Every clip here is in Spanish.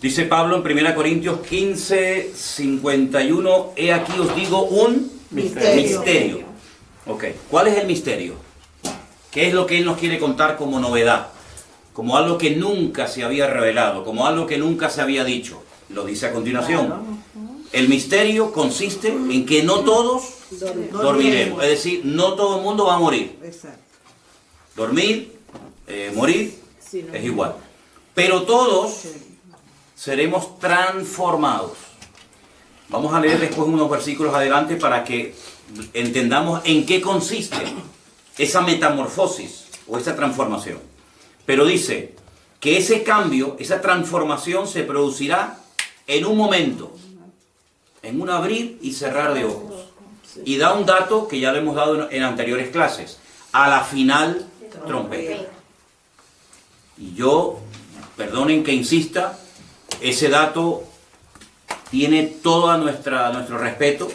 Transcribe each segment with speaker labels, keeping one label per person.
Speaker 1: Dice Pablo en 1 Corintios 15, 51, he aquí os digo un misterio. Ok, ¿cuál es el misterio? ¿Qué es lo que él nos quiere contar como novedad? Como algo que nunca se había revelado, como algo que nunca se había dicho. Lo dice a continuación. El misterio consiste en que no todos dormiremos. Es decir, no todo el mundo va a morir. Dormir, morir, es igual. Pero todos seremos transformados. Vamos a leer después unos versículos adelante para que entendamos en qué consiste esa metamorfosis o esa transformación. Pero dice que ese cambio, esa transformación se producirá en un momento, en un abrir y cerrar de ojos. Y da un dato que ya lo hemos dado en anteriores clases, a la final trompeta. Y yo, perdonen que insista, ese dato tiene todo nuestro respeto,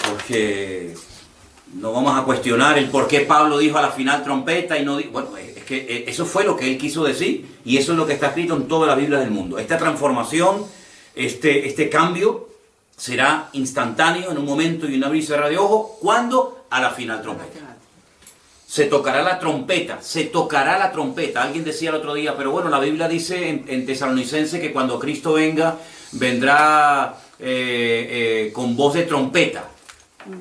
Speaker 1: porque no vamos a cuestionar el por qué Pablo dijo a la final trompeta y no dijo... Bueno, es que eso fue lo que él quiso decir y eso es lo que está escrito en todas las Biblias del mundo. Esta transformación, este cambio será instantáneo en un momento y un abrir y cerrar de ojos. ¿Cuándo? A la final trompeta. Se tocará la trompeta, se tocará la trompeta. Alguien decía el otro día, pero bueno, la Biblia dice en Tesalonicense que cuando Cristo venga, vendrá con voz de trompeta.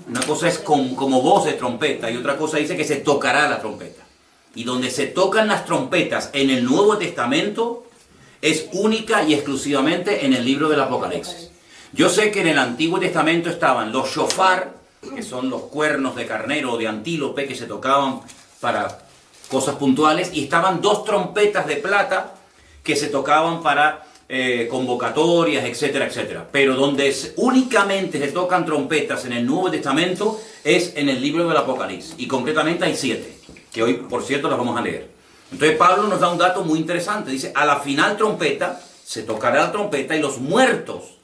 Speaker 1: Una cosa es como voz de trompeta y otra cosa dice que se tocará la trompeta. Y donde se tocan las trompetas en el Nuevo Testamento es única y exclusivamente en el libro del Apocalipsis. Yo sé que en el Antiguo Testamento estaban los shofar, que son los cuernos de carnero o de antílope que se tocaban para cosas puntuales, y estaban dos trompetas de plata que se tocaban para convocatorias, etcétera, etcétera. Pero donde únicamente se tocan trompetas en el Nuevo Testamento es en el libro del Apocalipsis, y concretamente hay 7, que hoy, por cierto, las vamos a leer. Entonces Pablo nos da un dato muy interesante, dice, a la final trompeta, se tocará la trompeta y los muertos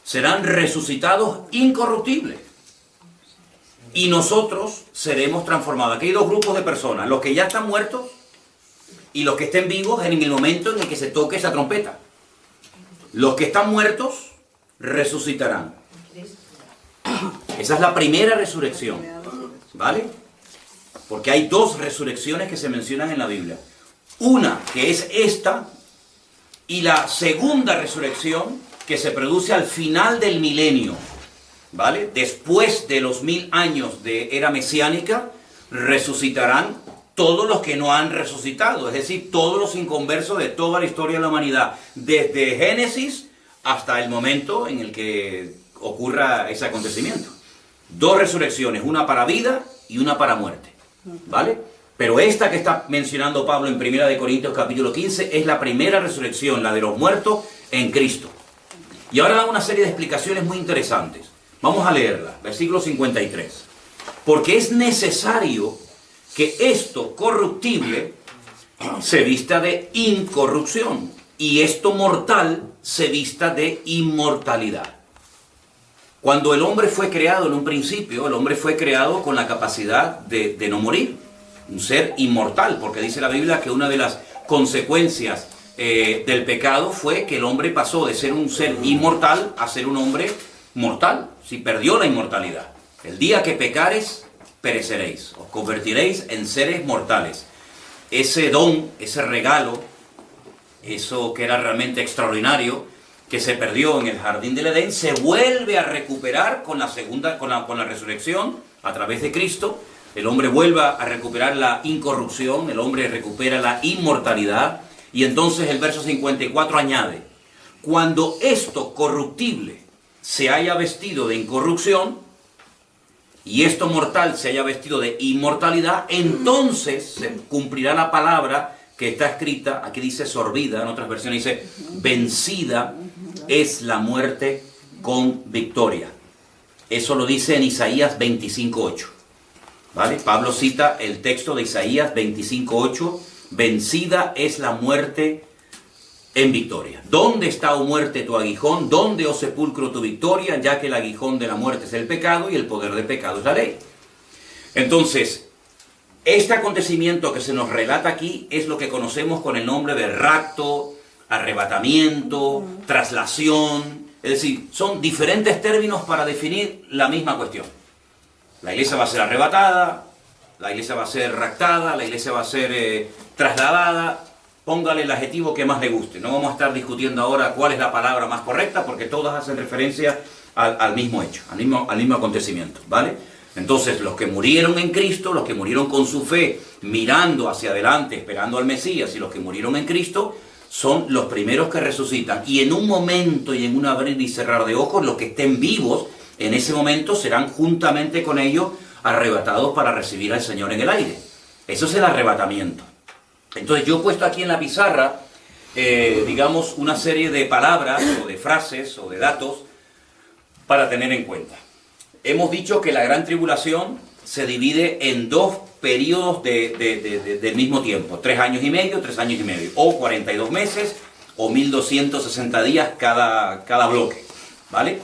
Speaker 1: serán resucitados incorruptibles. Y nosotros seremos transformados. Aquí hay dos grupos de personas, los que ya están muertos y los que estén vivos en el momento en el que se toque esa trompeta. Los que están muertos resucitarán. Esa es la primera resurrección, ¿vale? Porque hay dos resurrecciones que se mencionan en la Biblia. Una que es esta y la segunda resurrección que se produce al final del milenio. ¿Vale? Después de los 1000 años de era mesiánica, resucitarán todos los que no han resucitado, es decir, todos los inconversos de toda la historia de la humanidad, desde Génesis hasta el momento en el que ocurra ese acontecimiento. Dos resurrecciones, una para vida y una para muerte, ¿vale? Pero esta que está mencionando Pablo en 1 Corintios capítulo 15 es la primera resurrección, la de los muertos en Cristo. Y ahora da una serie de explicaciones muy interesantes. Vamos a leerla, versículo 53. Porque es necesario que esto corruptible se vista de incorrupción y esto mortal se vista de inmortalidad. Cuando el hombre fue creado en un principio, el hombre fue creado con la capacidad de no morir, un ser inmortal, porque dice la Biblia que una de las consecuencias del pecado fue que el hombre pasó de ser un ser inmortal a ser un hombre mortal. Si perdió la inmortalidad. El día que pecares, pereceréis. Os convertiréis en seres mortales. Ese don, ese regalo, eso que era realmente extraordinario, que se perdió en el jardín del Edén, se vuelve a recuperar con la resurrección a través de Cristo. El hombre vuelve a recuperar la incorrupción, el hombre recupera la inmortalidad. Y entonces el verso 54 añade, cuando esto corruptible se haya vestido de incorrupción y esto mortal se haya vestido de inmortalidad, entonces se cumplirá la palabra que está escrita, aquí dice sorbida, en otras versiones dice vencida es la muerte con victoria. Eso lo dice en Isaías 25:8. ¿Vale? Pablo cita el texto de Isaías 25:8, vencida es la muerte en victoria. ¿Dónde está, oh muerte, tu aguijón? ¿Dónde, oh sepulcro, tu victoria? Ya que el aguijón de la muerte es el pecado y el poder del pecado es la ley. Entonces, este acontecimiento que se nos relata aquí es lo que conocemos con el nombre de rapto, arrebatamiento, traslación. Es decir, son diferentes términos para definir la misma cuestión. La iglesia va a ser arrebatada, la iglesia va a ser raptada, la iglesia va a ser trasladada. Póngale el adjetivo que más le guste. No vamos a estar discutiendo ahora cuál es la palabra más correcta, porque todas hacen referencia al mismo hecho, al mismo acontecimiento, ¿vale? Entonces, los que murieron en Cristo, los que murieron con su fe, mirando hacia adelante, esperando al Mesías, y los que murieron en Cristo, son los primeros que resucitan. Y en un momento y en un abrir y cerrar de ojos, los que estén vivos en ese momento serán juntamente con ellos arrebatados para recibir al Señor en el aire. Eso es el arrebatamiento. Entonces yo he puesto aquí en la pizarra, digamos, una serie de palabras o de frases o de datos para tener en cuenta. Hemos dicho que la gran tribulación se divide en dos periodos del mismo tiempo, 3 años y medio, 3 años y medio, o 42 meses, o 1260 días cada bloque, ¿vale?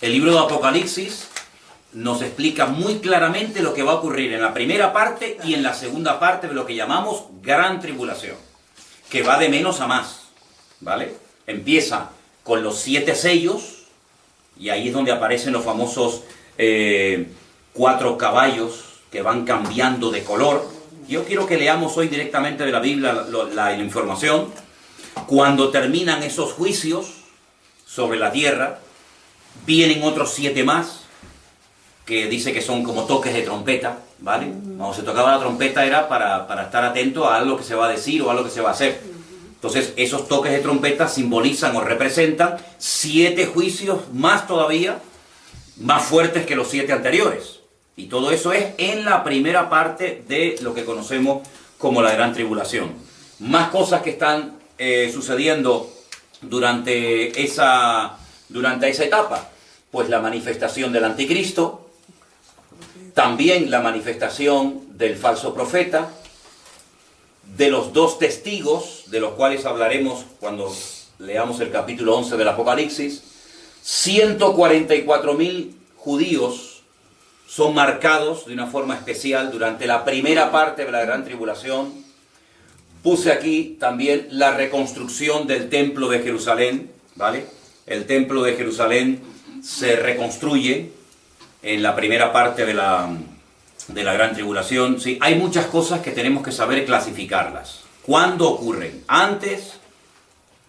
Speaker 1: El libro de Apocalipsis nos explica muy claramente lo que va a ocurrir en la primera parte y en la segunda parte de lo que llamamos gran tribulación, que va de menos a más, ¿vale? Empieza con los 7 sellos, y ahí es donde aparecen los famosos 4 caballos que van cambiando de color. Yo quiero que leamos hoy directamente de la Biblia la información. Cuando terminan esos juicios sobre la tierra, vienen otros 7 más, que dice que son como toques de trompeta, ¿vale? Cuando se tocaba la trompeta era para estar atento a algo que se va a decir o a algo que se va a hacer. Entonces, esos toques de trompeta simbolizan o representan 7 juicios más todavía, más fuertes que los 7 anteriores. Y todo eso es en la primera parte de lo que conocemos como la gran tribulación. Más cosas que están sucediendo durante esa etapa. Pues la manifestación del anticristo, también la manifestación del falso profeta, de los 2 testigos, de los cuales hablaremos cuando leamos el capítulo 11 del Apocalipsis. 144.000 judíos son marcados de una forma especial durante la primera parte de la gran tribulación. Puse aquí también la reconstrucción del templo de Jerusalén, ¿vale? El templo de Jerusalén se reconstruye en la primera parte de la gran tribulación. Sí, hay muchas cosas que tenemos que saber clasificarlas. ¿Cuándo ocurren? ¿Antes,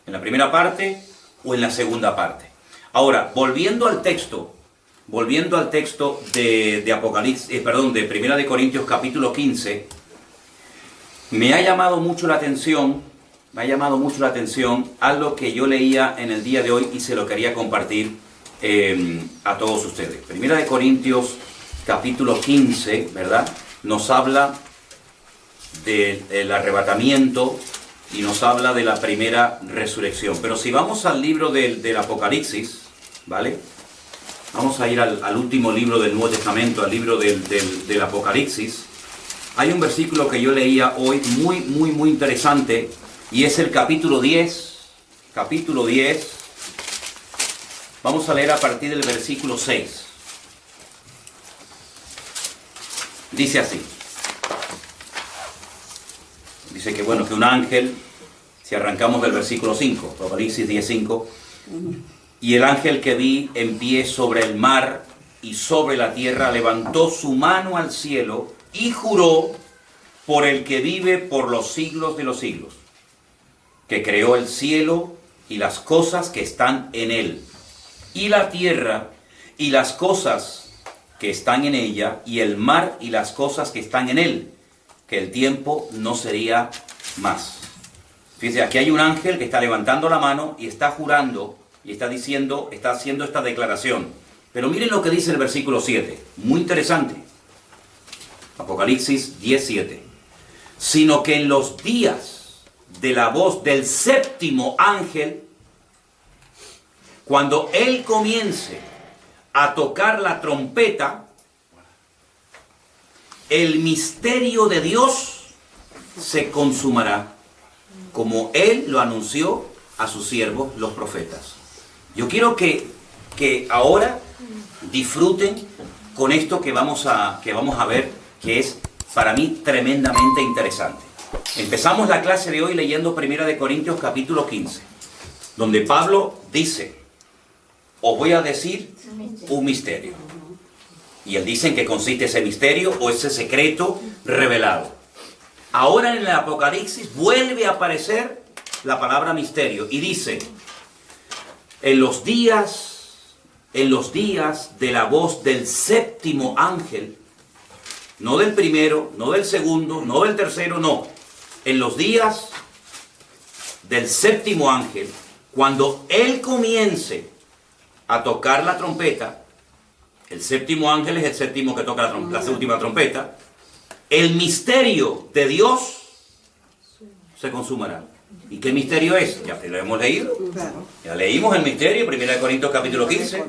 Speaker 1: en la primera parte o en la segunda parte? Ahora, volviendo al texto de Apocalipsis, de Primera de Corintios capítulo 15, me ha llamado mucho la atención algo que yo leía en el día de hoy y se lo quería compartir a todos ustedes. Primera de Corintios capítulo 15, ¿verdad? Nos habla del arrebatamiento y nos habla de la primera resurrección. Pero si vamos al libro del Apocalipsis, ¿vale? Vamos a ir al último libro del Nuevo Testamento, al libro del Apocalipsis. Hay un versículo que yo leía hoy muy interesante, y es el capítulo 10. Capítulo 10. Vamos a leer a partir del versículo 6. Dice así. Dice que bueno, que un ángel, si arrancamos del versículo 5, Apocalipsis 10:5, y el ángel que vi en pie sobre el mar y sobre la tierra levantó su mano al cielo y juró por el que vive por los siglos de los siglos, que creó el cielo y las cosas que están en él, y la tierra y las cosas que están en ella, y el mar y las cosas que están en él, que el tiempo no sería más. Fíjense, aquí hay un ángel que está levantando la mano y está jurando, y está diciendo, está haciendo esta declaración. Pero miren lo que dice el versículo 7, muy interesante. Apocalipsis 10:7. Sino que en los días de la voz del séptimo ángel, cuando él comience a tocar la trompeta, el misterio de Dios se consumará, como él lo anunció a sus siervos, los profetas. Yo quiero que ahora disfruten con esto que vamos a ver, que es para mí tremendamente interesante. Empezamos la clase de hoy leyendo 1 Corintios capítulo 15, donde Pablo dice, os voy a decir un misterio. Y él dice en qué consiste ese misterio o ese secreto revelado. Ahora en el Apocalipsis vuelve a aparecer la palabra misterio y dice, en los días de la voz del séptimo ángel, no del primero, no del segundo, no del tercero, no. En los días del séptimo ángel, cuando él comience a tocar la trompeta, el séptimo ángel es el séptimo que toca la última trompeta, el misterio de Dios se consumará. ¿Y qué misterio es? Ya lo hemos leído. Ya leímos el misterio, 1 Corintios capítulo 15.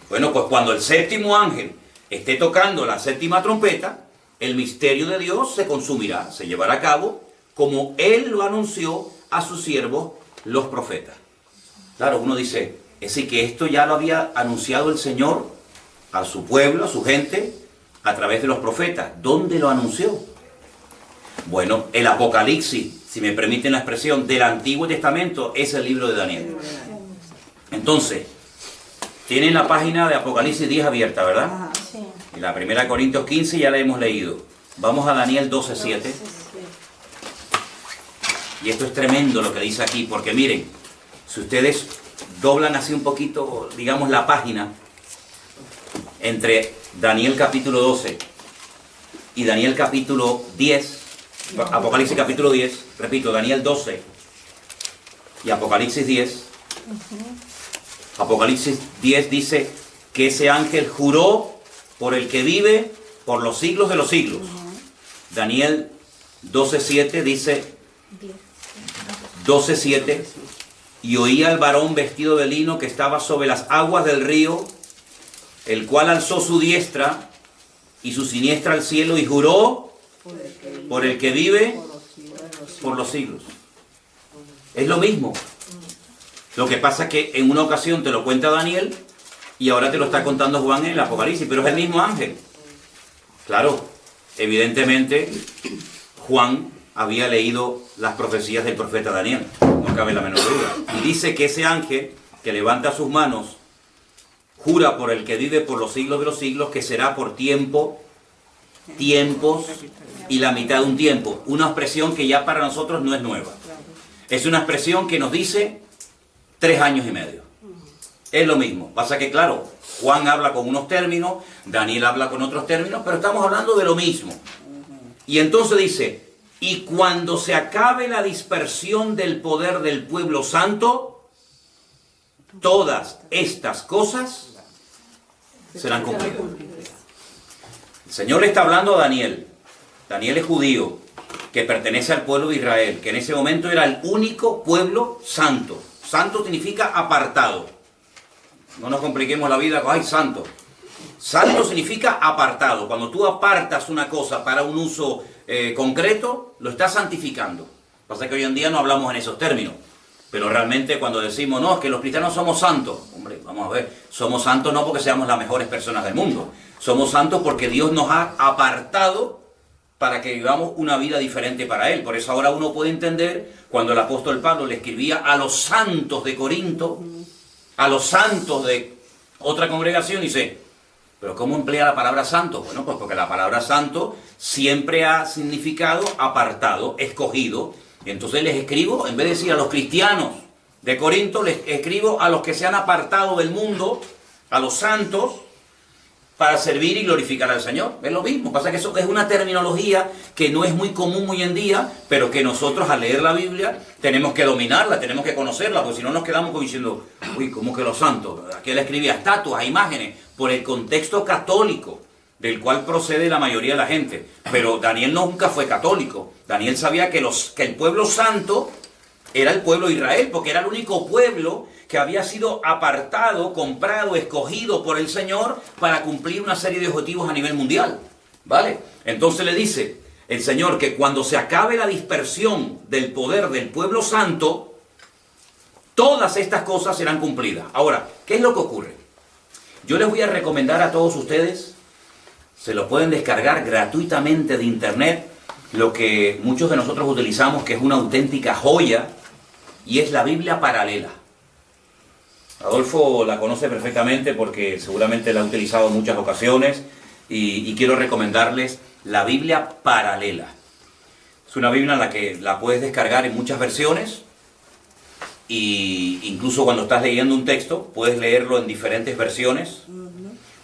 Speaker 1: Bueno, pues cuando el séptimo ángel esté tocando la séptima trompeta, el misterio de Dios se consumirá, se llevará a cabo, como Él lo anunció a sus siervos, los profetas. Claro, uno dice, es decir, que esto ya lo había anunciado el Señor a su pueblo, a su gente, a través de los profetas. ¿Dónde lo anunció? Bueno, el Apocalipsis, si me permiten la expresión, del Antiguo Testamento es el libro de Daniel. Entonces, tienen la página de Apocalipsis 10 abierta, ¿verdad?
Speaker 2: Sí.
Speaker 1: Y la 1 Corintios 15 ya la hemos leído. Vamos a Daniel 12:7. Y esto es tremendo lo que dice aquí, porque miren, si ustedes doblan así un poquito, digamos, la página, entre Daniel capítulo 12 y Daniel capítulo 10, Apocalipsis capítulo 10, repito, Daniel 12 y Apocalipsis 10, Apocalipsis 10 dice que ese ángel juró por el que vive por los siglos de los siglos. Daniel 12:7 dice, 12:7, y oía al varón vestido de lino que estaba sobre las aguas del río, el cual alzó su diestra y su siniestra al cielo y juró por el que vive por los siglos. Es lo mismo. Lo que pasa es que en una ocasión te lo cuenta Daniel y ahora te lo está contando Juan en el Apocalipsis, pero es el mismo ángel. Claro, evidentemente Juan había leído las profecías del profeta Daniel, no cabe la menor duda. Y dice que ese ángel que levanta sus manos jura por el que vive por los siglos de los siglos, que será por tiempo, tiempos y la mitad de un tiempo. Una expresión que ya para nosotros no es nueva. Es una expresión que nos dice 3 años y medio. Es lo mismo. Pasa que, claro, Juan habla con unos términos, Daniel habla con otros términos, pero estamos hablando de lo mismo. Y entonces dice, y cuando se acabe la dispersión del poder del pueblo santo, todas estas cosas serán cumplidas. El Señor le está hablando a Daniel. Daniel es judío, que pertenece al pueblo de Israel, que en ese momento era el único pueblo santo. Santo significa apartado. No nos compliquemos la vida con, ay, santo. Santo significa apartado. Cuando tú apartas una cosa para un uso concreto, lo estás santificando. Pasa que hoy en día no hablamos en esos términos. Pero realmente cuando decimos, no, es que los cristianos somos santos. Hombre, vamos a ver, somos santos no porque seamos las mejores personas del mundo. Somos santos porque Dios nos ha apartado para que vivamos una vida diferente para Él. Por eso ahora uno puede entender cuando el apóstol Pablo le escribía a los santos de Corinto, a los santos de otra congregación, y dice, ¿pero cómo emplea la palabra santo? Bueno, pues porque la palabra santo siempre ha significado apartado, escogido. Y entonces les escribo, en vez de decir a los cristianos de Corinto, les escribo a los que se han apartado del mundo, a los santos, para servir y glorificar al Señor. Es lo mismo. Pasa que eso es una terminología que no es muy común hoy en día, pero que nosotros al leer la Biblia tenemos que dominarla, tenemos que conocerla, porque si no nos quedamos como diciendo, uy, ¿cómo que los santos? Aquí él escribía estatuas, imágenes, por el contexto católico del cual procede la mayoría de la gente. Pero Daniel nunca fue católico. Daniel sabía que el pueblo santo era el pueblo de Israel, porque era el único pueblo que había sido apartado, comprado, escogido por el Señor para cumplir una serie de objetivos a nivel mundial. ¿Vale? Entonces le dice el Señor que cuando se acabe la dispersión del poder del pueblo santo, todas estas cosas serán cumplidas. Ahora, ¿qué es lo que ocurre? Yo les voy a recomendar a todos ustedes, se lo pueden descargar gratuitamente de internet, lo que muchos de nosotros utilizamos, que es una auténtica joya, y es la Biblia paralela. Adolfo la conoce perfectamente porque seguramente la ha utilizado en muchas ocasiones, y quiero recomendarles la Biblia paralela. Es una Biblia en la que la puedes descargar en muchas versiones, y incluso cuando estás leyendo un texto, puedes leerlo en diferentes versiones.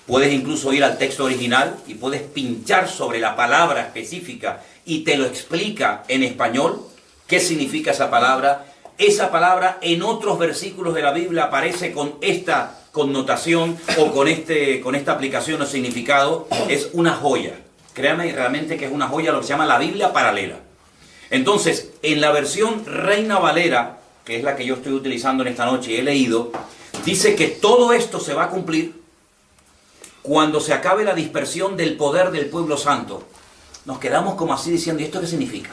Speaker 1: Puedes incluso ir al texto original y puedes pinchar sobre la palabra específica y te lo explica en español qué significa esa palabra. Esa palabra en otros versículos de la Biblia aparece con esta connotación o con esta aplicación o significado. Es una joya. Créame realmente que es una joya, lo que se llama la Biblia paralela. Entonces, en la versión Reina Valera, que es la que yo estoy utilizando en esta noche y he leído, dice que todo esto se va a cumplir cuando se acabe la dispersión del poder del pueblo santo. Nos quedamos como así diciendo, ¿y esto qué significa?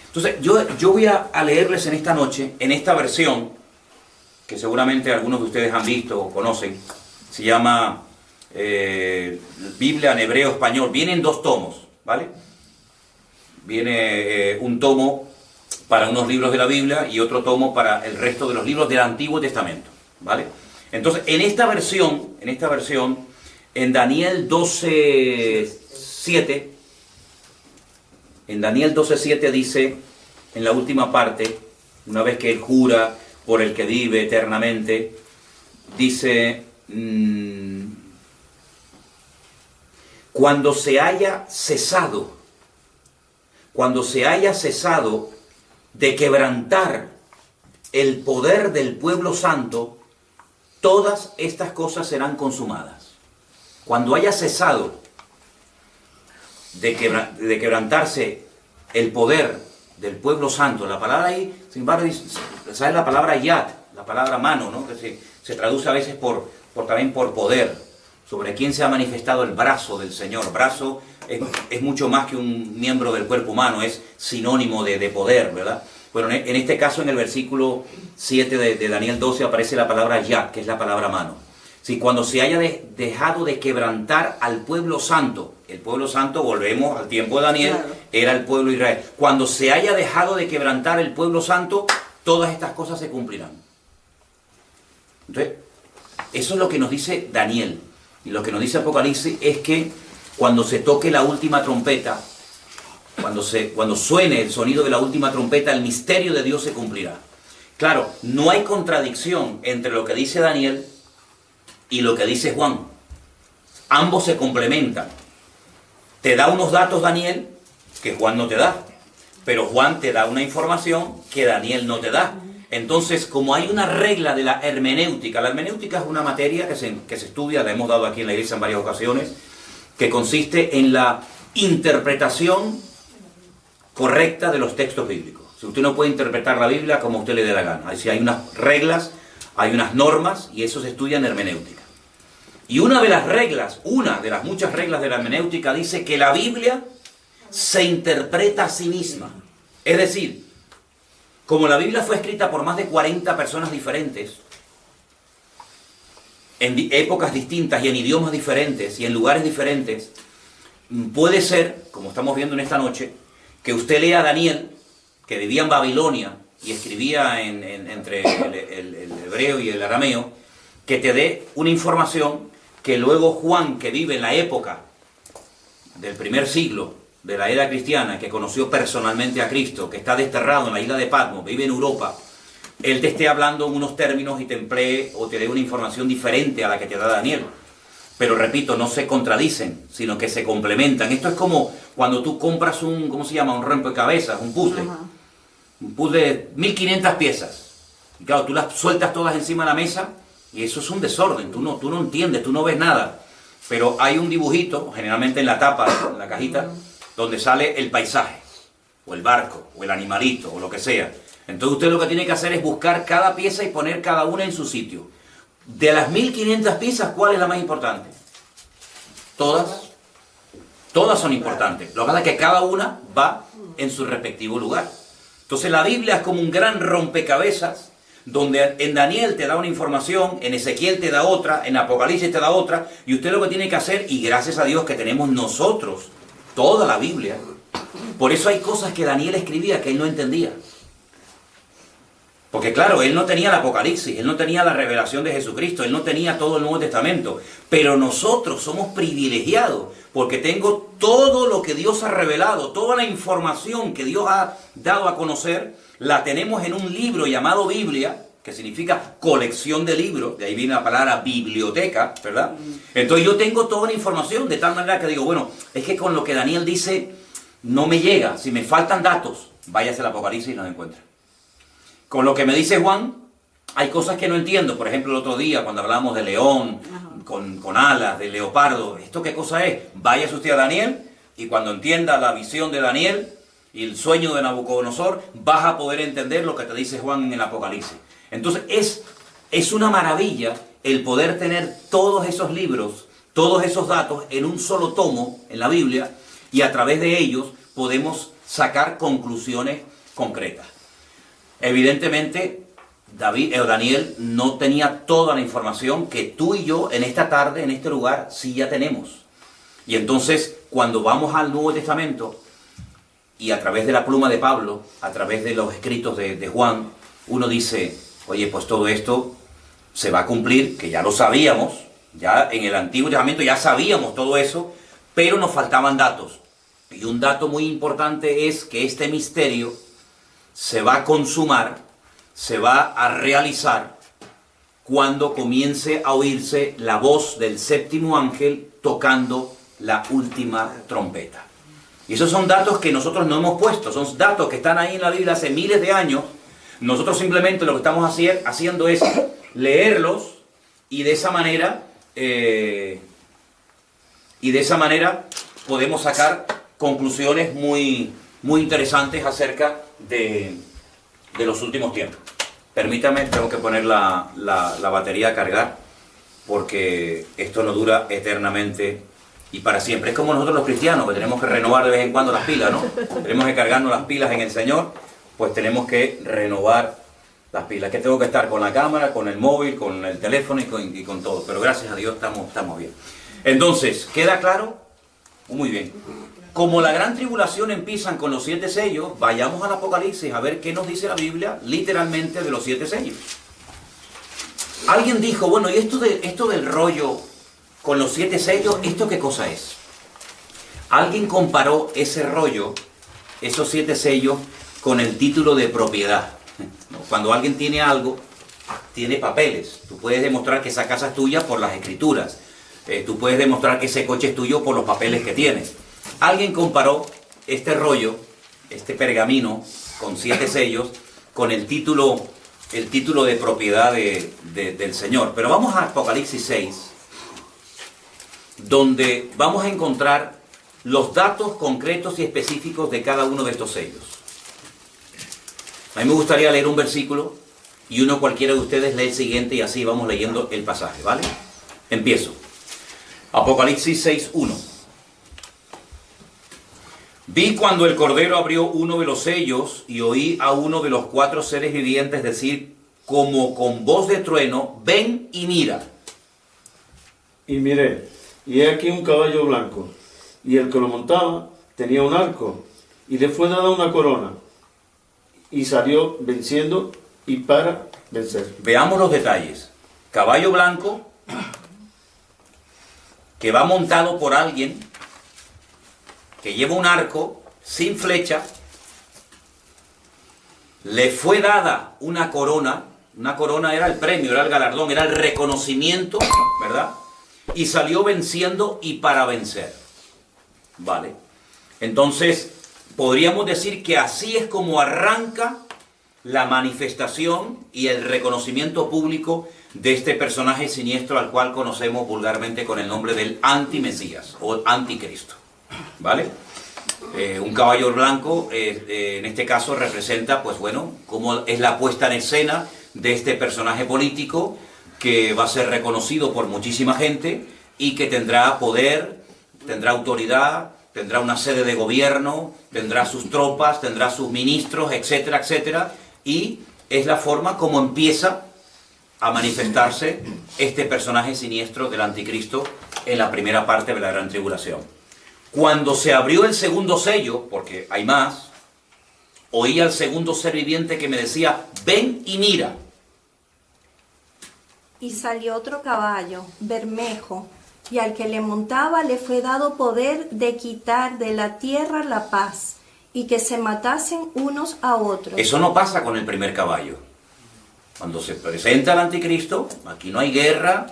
Speaker 1: Entonces, yo voy a leerles en esta noche, en esta versión, que seguramente algunos de ustedes han visto o conocen, se llama Biblia en hebreo español. Vienen 2 tomos, ¿vale? Viene un tomo para unos libros de la Biblia y otro tomo para el resto de los libros del Antiguo Testamento, ¿vale? Entonces, en esta versión, en Daniel 12:7, dice, en la última parte, una vez que él jura por el que vive eternamente, dice, cuando se haya cesado de quebrantar el poder del pueblo santo, todas estas cosas serán consumadas. Cuando haya cesado de quebrantarse el poder del pueblo santo, la palabra ahí, sin embargo, ¿sabes la palabra yad? La palabra mano, ¿no? Que se traduce a veces también por poder, sobre quien se ha manifestado el brazo del Señor. Brazo es mucho más que un miembro del cuerpo humano, es sinónimo de poder, ¿verdad? Bueno, en este caso, en el versículo 7 de Daniel 12 aparece la palabra yad, que es la palabra mano. Si cuando se haya dejado de quebrantar al pueblo santo, el pueblo santo, volvemos al tiempo de Daniel, claro, era el pueblo de Israel. Cuando se haya dejado de quebrantar el pueblo santo, todas estas cosas se cumplirán. Entonces, eso es lo que nos dice Daniel. Y lo que nos dice Apocalipsis es que cuando se toque la última trompeta, cuando suene el sonido de la última trompeta, el misterio de Dios se cumplirá. Claro, no hay contradicción entre lo que dice Daniel y lo que dice Juan. Ambos se complementan. Te da unos datos Daniel que Juan no te da, pero Juan te da una información que Daniel no te da. Entonces, como hay una regla de la hermenéutica es una materia que se estudia, la hemos dado aquí en la iglesia en varias ocasiones, que consiste en la interpretación correcta de los textos bíblicos. Si usted no puede interpretar la Biblia como usted le dé la gana, si hay unas reglas, hay unas normas, y eso se estudia en hermenéutica. Y una de las muchas reglas de la hermenéutica dice que la Biblia se interpreta a sí misma. Es decir, como la Biblia fue escrita por más de 40 personas diferentes, en épocas distintas y en idiomas diferentes y en lugares diferentes, puede ser, como estamos viendo en esta noche, que usted lea a Daniel, que vivía en Babilonia y escribía entre el hebreo y el arameo, que te dé una información que luego Juan, que vive en la época del primer siglo de la era cristiana, que conoció personalmente a Cristo, que está desterrado en la isla de Patmos, vive en Europa, él te esté hablando en unos términos y te emplee o te dé una información diferente a la que te da Daniel. Pero repito, no se contradicen, sino que se complementan. Esto es como cuando tú compras un rompecabezas, un puzzle. Un puzzle de 1500 piezas. Y claro, tú las sueltas todas encima de la mesa y eso es un desorden. Tú no entiendes, tú no ves nada. Pero hay un dibujito, generalmente en la tapa, en la cajita, donde sale el paisaje, o el barco, o el animalito, o lo que sea. Entonces usted lo que tiene que hacer es buscar cada pieza y poner cada una en su sitio. De las 1500 piezas, ¿cuál es la más importante? Todas son importantes. Lo que pasa es que cada una va en su respectivo lugar. Entonces la Biblia es como un gran rompecabezas, donde en Daniel te da una información, en Ezequiel te da otra, en Apocalipsis te da otra, y usted lo que tiene que hacer, y gracias a Dios que tenemos nosotros toda la Biblia, Por eso hay cosas que Daniel escribía que él no entendía. Porque claro, él no tenía el Apocalipsis, él no tenía la revelación de Jesucristo, él no tenía todo el Nuevo Testamento. Pero nosotros somos privilegiados porque tengo todo lo que Dios ha revelado, toda la información que Dios ha dado a conocer, la tenemos en un libro llamado Biblia, que significa colección de libros, de ahí viene la palabra biblioteca, ¿verdad? Entonces yo tengo toda la información, de tal manera que digo, bueno, es que con lo que Daniel dice no me llega, si me faltan datos, váyase al Apocalipsis y los encuentra. Con lo que me dice Juan, hay cosas que no entiendo. Por ejemplo, el otro día, cuando hablamos de león, con alas, de leopardo, ¿esto qué cosa es? Váyase usted a Daniel, y cuando entienda la visión de Daniel y el sueño de Nabucodonosor, vas a poder entender lo que te dice Juan en el Apocalipsis. Entonces, es una maravilla el poder tener todos esos libros, todos esos datos en un solo tomo en la Biblia, y a través de ellos podemos sacar conclusiones concretas. Evidentemente, Daniel no tenía toda la información que tú y yo en esta tarde, en este lugar, sí ya tenemos. Y entonces, cuando vamos al Nuevo Testamento, y a través de la pluma de Pablo, a través de los escritos de Juan, uno dice, oye, pues todo esto se va a cumplir, que ya lo sabíamos, ya en el Antiguo Testamento ya sabíamos todo eso, pero nos faltaban datos. Y un dato muy importante es que este misterio se va a consumar, se va a realizar cuando comience a oírse la voz del séptimo ángel tocando la última trompeta. Y esos son datos que nosotros no hemos puesto, son datos que están ahí en la Biblia hace miles de años. Nosotros simplemente lo que estamos haciendo es leerlos y de esa manera podemos sacar conclusiones muy interesantes acerca de los últimos tiempos. Permítame, tengo que poner la batería a cargar, porque esto no dura eternamente y para siempre. Es como nosotros los cristianos, que tenemos que renovar de vez en cuando las pilas, ¿no? Tenemos que cargarnos las pilas en el Señor, pues tenemos que renovar las pilas. Que tengo que estar con la cámara, con el móvil, con el teléfono y con todo. Pero gracias a Dios estamos bien. Entonces, ¿queda claro? Muy bien. Como la gran tribulación empiezan con los 7 sellos, vayamos al Apocalipsis a ver qué nos dice la Biblia literalmente de los 7 sellos. Alguien dijo, bueno, ¿y esto del rollo con los 7 sellos, esto qué cosa es? Alguien comparó ese rollo, esos 7 sellos, con el título de propiedad. Cuando alguien tiene algo, tiene papeles. Tú puedes demostrar que esa casa es tuya por las escrituras. Tú puedes demostrar que ese coche es tuyo por los papeles que tienes. Alguien comparó este rollo, este pergamino con 7 sellos, con el título de propiedad del Señor. Pero vamos a Apocalipsis 6, donde vamos a encontrar los datos concretos y específicos de cada uno de estos sellos. A mí me gustaría leer un versículo y uno cualquiera de ustedes lee el siguiente y así vamos leyendo el pasaje, ¿vale? Empiezo. Apocalipsis 6:1. Vi cuando el Cordero abrió uno de los sellos y oí a uno de los 4 seres vivientes decir, como con voz de trueno, ven y mira.
Speaker 2: Y miré, y he aquí un caballo blanco, y el que lo montaba tenía un arco, y le fue dada una corona, y salió venciendo y para vencer.
Speaker 1: Veamos los detalles. Caballo blanco, que va montado por alguien, que lleva un arco sin flecha, le fue dada una corona era el premio, era el galardón, era el reconocimiento, ¿verdad? Y salió venciendo y para vencer. Vale. Entonces, podríamos decir que así es como arranca la manifestación y el reconocimiento público de este personaje siniestro al cual conocemos vulgarmente con el nombre del antimesías o anticristo. ¿Vale? Un caballo blanco, en este caso, representa, pues bueno, cómo es la puesta en escena de este personaje político que va a ser reconocido por muchísima gente y que tendrá poder, tendrá autoridad, tendrá una sede de gobierno, tendrá sus tropas, tendrá sus ministros, etcétera, etcétera, y es la forma como empieza a manifestarse este personaje siniestro del anticristo en la primera parte de la gran tribulación. Cuando se abrió el segundo sello, porque hay más, oí al segundo ser viviente que me decía, ven y mira.
Speaker 3: Y salió otro caballo, bermejo, y al que le montaba le fue dado poder de quitar de la tierra la paz, y que se matasen unos a otros.
Speaker 1: Eso no pasa con el primer caballo. Cuando se presenta el anticristo, aquí no hay guerra.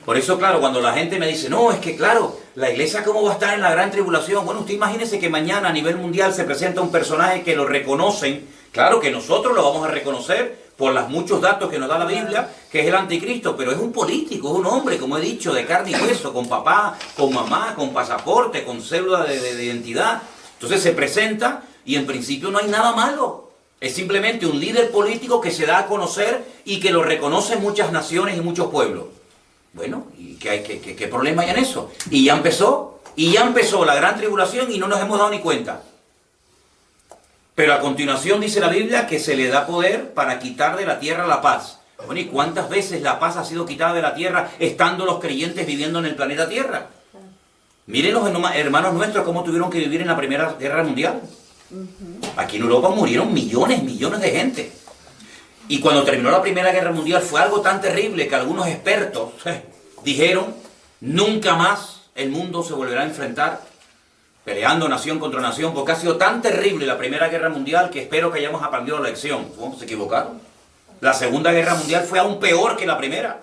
Speaker 1: Por eso, claro, cuando la gente me dice, no, es que claro, la iglesia cómo va a estar en la gran tribulación. Bueno, usted imagínese que mañana a nivel mundial se presenta un personaje que lo reconocen. Claro que nosotros lo vamos a reconocer por los muchos datos que nos da la Biblia, que es el anticristo, pero es un político, es un hombre, como he dicho, de carne y hueso, con papá, con mamá, con pasaporte, con cédula de identidad. Entonces se presenta y en principio no hay nada malo. Es simplemente un líder político que se da a conocer y que lo reconocen muchas naciones y muchos pueblos. Bueno, ¿y qué problema hay en eso? Y ya empezó la gran tribulación y no nos hemos dado ni cuenta. Pero a continuación dice la Biblia que se le da poder para quitar de la tierra la paz. Bueno, ¿y cuántas veces la paz ha sido quitada de la tierra estando los creyentes viviendo en el planeta Tierra? Miren los hermanos nuestros cómo tuvieron que vivir en la Primera Guerra Mundial. Aquí en Europa murieron millones de gente. Y cuando terminó la Primera Guerra Mundial fue algo tan terrible que algunos expertos dijeron, nunca más el mundo se volverá a enfrentar peleando nación contra nación, porque ha sido tan terrible la Primera Guerra Mundial que espero que hayamos aprendido la lección. Se equivocaron. La Segunda Guerra Mundial fue aún peor que la primera.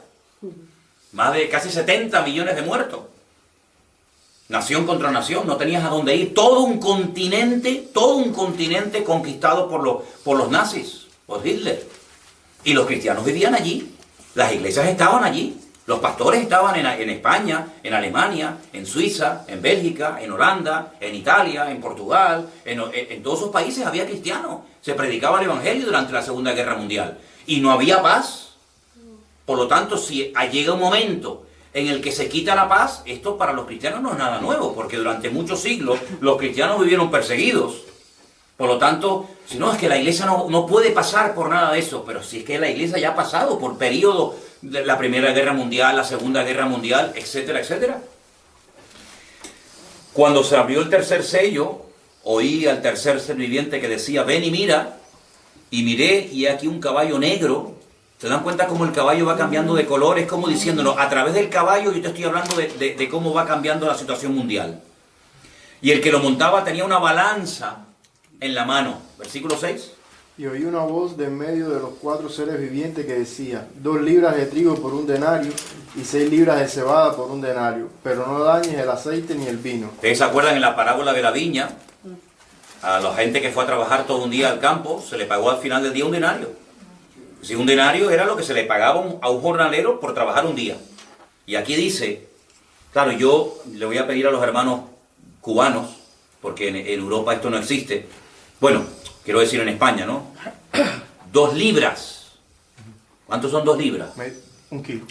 Speaker 1: Más de casi 70 millones de muertos. Nación contra nación, no tenías a dónde ir. Todo un continente conquistado por los nazis, por Hitler. Y los cristianos vivían allí. Las iglesias estaban allí. Los pastores estaban en España, en Alemania, en Suiza, en Bélgica, en Holanda, en Italia, en Portugal. En todos esos países había cristianos. Se predicaba el evangelio durante la Segunda Guerra Mundial. Y no había paz. Por lo tanto, si llega un momento en el que se quita la paz, esto para los cristianos no es nada nuevo, porque durante muchos siglos los cristianos vivieron perseguidos. Por lo tanto, si no, es que la iglesia no puede pasar por nada de eso, pero si es que la iglesia ya ha pasado por periodos de la Primera Guerra Mundial, la Segunda Guerra Mundial, etcétera, etcétera. Cuando se abrió el tercer sello, oí al tercer ser viviente que decía, ven y mira, y miré, y aquí un caballo negro. ¿Se dan cuenta cómo el caballo va cambiando de color? Es como diciéndonos, a través del caballo yo te estoy hablando de cómo va cambiando la situación mundial. Y el que lo montaba tenía una balanza en la mano. Versículo 6.
Speaker 4: Y oí una voz de en medio de los 4 seres vivientes que decía, 2 libras de trigo por 1 denario y 6 libras de cebada por 1 denario, pero no dañes el aceite ni el vino.
Speaker 1: ¿Ustedes se acuerdan en la parábola de la viña? A la gente que fue a trabajar todo un día al campo, se le pagó al final del día 1 denario. Si 1 denario era lo que se le pagaba a un jornalero por trabajar un día. Y aquí dice, claro, yo le voy a pedir a los hermanos cubanos, porque en Europa esto no existe. Bueno, quiero decir en España, ¿no? 2 libras. ¿Cuántos son 2 libras?
Speaker 4: 1 kilo.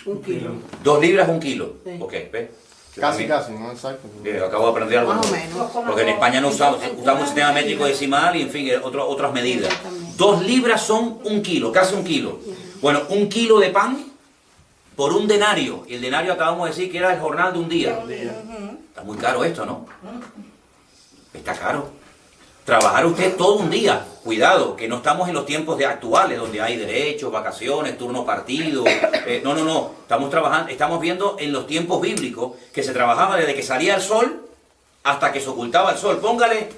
Speaker 1: 2 libras, 1 kilo.
Speaker 3: Sí.
Speaker 1: Ok, ¿ves?
Speaker 4: Casi, no exacto.
Speaker 1: Acabo de aprender algo.
Speaker 3: Más o menos.
Speaker 1: Porque en España no usamos un sistema métrico decimal y en fin, otras medidas. 2 libras son 1 kilo, casi 1 kilo. Bueno, 1 kilo de pan por 1 denario. Y el denario acabamos de decir que era el jornal de un día. Está muy caro esto, ¿no? Está caro. Trabajar usted todo un día. Cuidado, que no estamos en los tiempos actuales, donde hay derechos, vacaciones, turno partido. No. Estamos viendo en los tiempos bíblicos que se trabajaba desde que salía el sol hasta que se ocultaba el sol. Póngale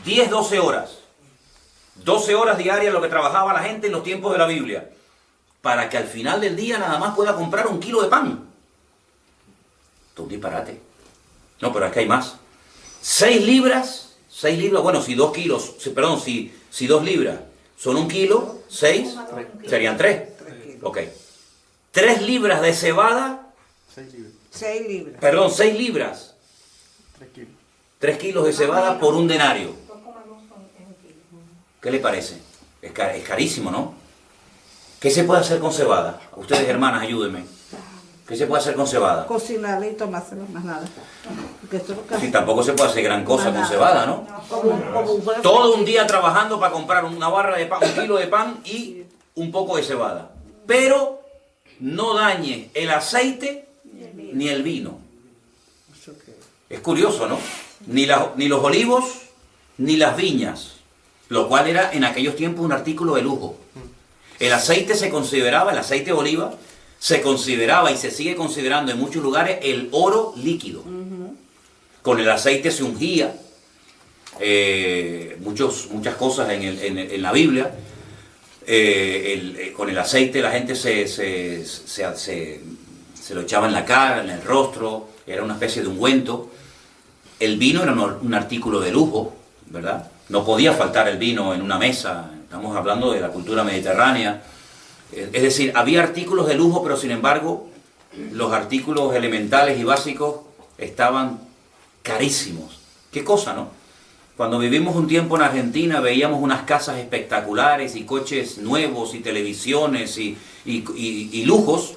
Speaker 1: 10, 12 horas. 12 horas diarias lo que trabajaba la gente en los tiempos de la Biblia. Para que al final del día nada más pueda comprar 1 kilo de pan. Esto es un disparate. No, pero es que hay más. 6 libras, bueno, si 2 kilos, perdón, si 2 libras son 1 kilo, 6 serían 3. Ok. 3 libras de cebada.
Speaker 5: 6 libras.
Speaker 1: Perdón, 6 libras.
Speaker 4: 3 kilos.
Speaker 1: 3 kilos de cebada por 1 denario. ¿Qué le parece? Es carísimo, ¿no? ¿Qué se puede hacer con cebada? Ustedes, hermanas, ayúdenme. ¿Qué se puede hacer con cebada?
Speaker 5: Cocinarla y tomársela, más nada. Porque esto es lo que
Speaker 1: Sí, tampoco se puede hacer gran cosa con cebada, ¿no? Todo un día trabajando para comprar una barra de pan, 1 kilo de pan y un poco de cebada. Pero no dañe el aceite ni el vino. Es curioso, ¿no? ni los olivos, ni las viñas, lo cual era en aquellos tiempos un artículo de lujo. El aceite se consideraba, el aceite de oliva, se consideraba y se sigue considerando en muchos lugares el oro líquido. Con el aceite se ungía muchas cosas en la Biblia. Con el aceite la gente se lo echaba en la cara, en el rostro, era una especie de ungüento. El vino era un artículo de lujo, ¿verdad? No podía faltar el vino en una mesa, estamos hablando de la cultura mediterránea. Es decir, había artículos de lujo, pero sin embargo, los artículos elementales y básicos estaban carísimos. ¿Qué cosa, no? Cuando vivimos un tiempo en Argentina, veíamos unas casas espectaculares y coches nuevos y televisiones y lujos,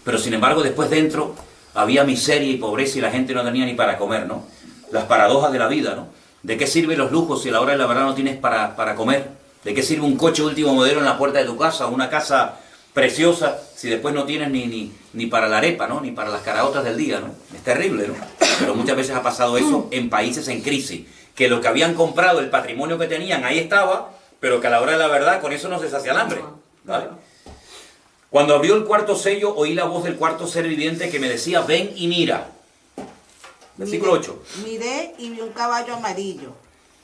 Speaker 1: pero sin embargo, después dentro había miseria y pobreza y la gente no tenía ni para comer, ¿no? Las paradojas de la vida, ¿no? ¿De qué sirven los lujos si a la hora de la verdad no tienes para comer? ¿De qué sirve un coche último modelo en la puerta de tu casa, una casa preciosa, si después no tienes ni para la arepa, ¿no? Ni para las caraotas del día, ¿no? Es terrible, ¿no? Pero muchas veces ha pasado eso en países en crisis, que lo que habían comprado, el patrimonio que tenían, ahí estaba, pero que a la hora de la verdad con eso no se sacia el hambre, ¿vale? Cuando abrió el cuarto sello, oí la voz del cuarto ser viviente que me decía, ven y mira. Versículo 8.
Speaker 5: Miré y vi un caballo amarillo.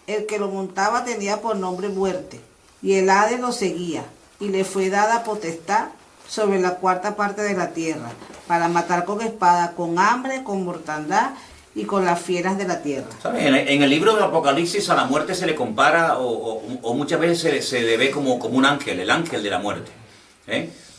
Speaker 5: El que lo montaba tenía por nombre Muerte, y el Hades lo seguía, y le fue dada potestad sobre la cuarta parte de la tierra, para matar con espada, con hambre, con mortandad y con las fieras de la tierra.
Speaker 1: ¿Sabes? En el libro del Apocalipsis a la muerte se le compara, o muchas veces se le ve como un ángel, el ángel de la muerte.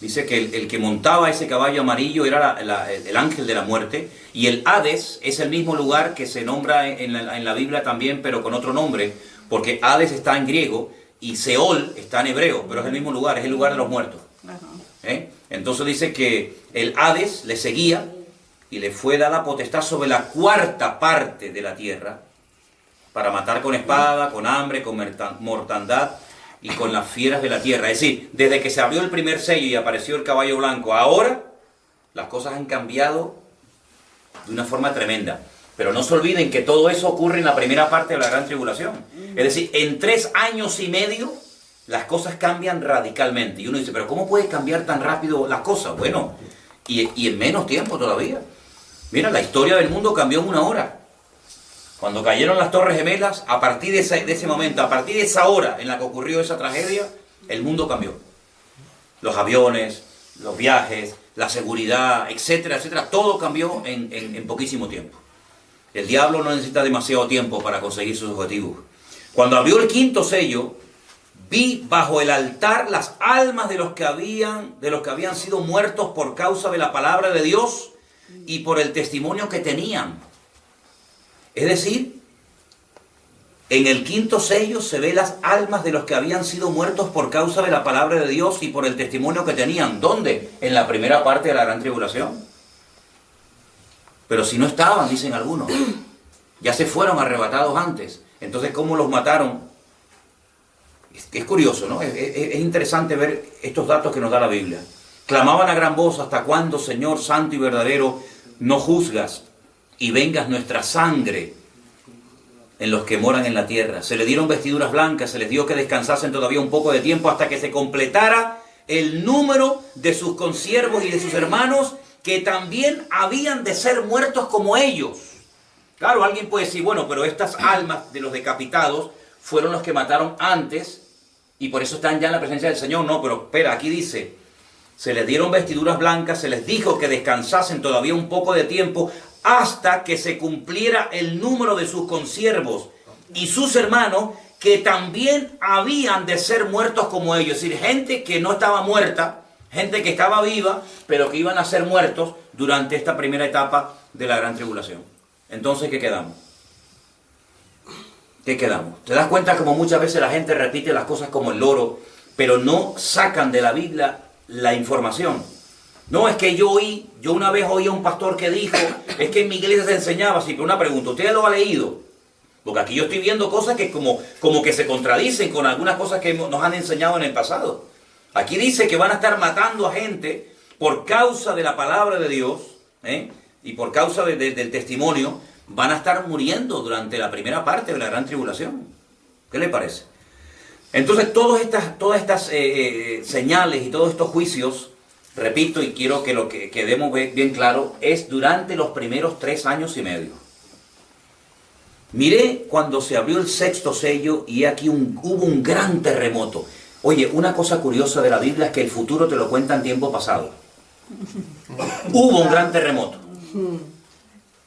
Speaker 1: Dice que el que montaba ese caballo amarillo era el ángel de la muerte, y el Hades es el mismo lugar que se nombra en la Biblia también, pero con otro nombre, porque Hades está en griego y Seol está en hebreo, pero es el mismo lugar, es el lugar de los muertos. Entonces dice que el Hades le seguía y le fue dada potestad sobre la cuarta parte de la tierra para matar con espada, con hambre, con mortandad y con las fieras de la tierra. Es decir, desde que se abrió el primer sello y apareció el caballo blanco, ahora las cosas han cambiado de una forma tremenda. Pero no se olviden que todo eso ocurre en la primera parte de la gran tribulación. Es decir, en 3 años y medio las cosas cambian radicalmente. Y uno dice, pero ¿cómo puede cambiar tan rápido las cosas? Bueno, y en menos tiempo todavía. Mira, la historia del mundo cambió en 1 hora. Cuando cayeron las Torres Gemelas, a partir de ese momento, a partir de esa hora en la que ocurrió esa tragedia, el mundo cambió. Los aviones, los viajes, la seguridad, etcétera, etcétera, todo cambió en poquísimo tiempo. El diablo no necesita demasiado tiempo para conseguir sus objetivos. Cuando abrió el quinto sello, vi bajo el altar las almas de los que habían sido muertos por causa de la palabra de Dios y por el testimonio que tenían. Es decir, en el quinto sello se ve las almas de los que habían sido muertos por causa de la palabra de Dios y por el testimonio que tenían. ¿Dónde? En la primera parte de la gran tribulación. Pero si no estaban, dicen algunos, ya se fueron arrebatados antes. Entonces, ¿cómo los mataron? Es curioso, ¿no? Es interesante ver estos datos que nos da la Biblia. Clamaban a gran voz, ¿hasta cuándo, Señor santo y verdadero, no juzgas y vengas nuestra sangre en los que moran en la tierra? Se les dieron vestiduras blancas, se les dio que descansasen todavía un poco de tiempo hasta que se completara el número de sus consiervos y de sus hermanos, que también habían de ser muertos como ellos. Claro, alguien puede decir, bueno, pero estas almas de los decapitados fueron los que mataron antes y por eso están ya en la presencia del Señor. No, pero espera, aquí dice, se les dieron vestiduras blancas, se les dijo que descansasen todavía un poco de tiempo hasta que se cumpliera el número de sus consiervos y sus hermanos, que también habían de ser muertos como ellos. Es decir, gente que no estaba muerta, gente que estaba viva, pero que iban a ser muertos durante esta primera etapa de la gran tribulación. Entonces, ¿qué quedamos? ¿Qué quedamos? ¿Te das cuenta como muchas veces la gente repite las cosas como el loro, pero no sacan de la Biblia la información? No, es que yo una vez oí a un pastor que dijo, es que en mi iglesia se enseñaba así, pero una pregunta, ¿usted lo ha leído? Porque aquí yo estoy viendo cosas que como que se contradicen con algunas cosas que nos han enseñado en el pasado. Aquí dice que van a estar matando a gente por causa de la palabra de Dios, y por causa del testimonio, van a estar muriendo durante la primera parte de la gran tribulación. ¿Qué le parece? Entonces, todas estas señales y todos estos juicios, repito, y quiero que lo que quedemos bien claro, es durante los primeros 3 años y medio. Miré cuando se abrió el 6º sello y aquí hubo un gran terremoto. Oye, una cosa curiosa de la Biblia es que el futuro te lo cuenta en tiempo pasado. Hubo un gran terremoto.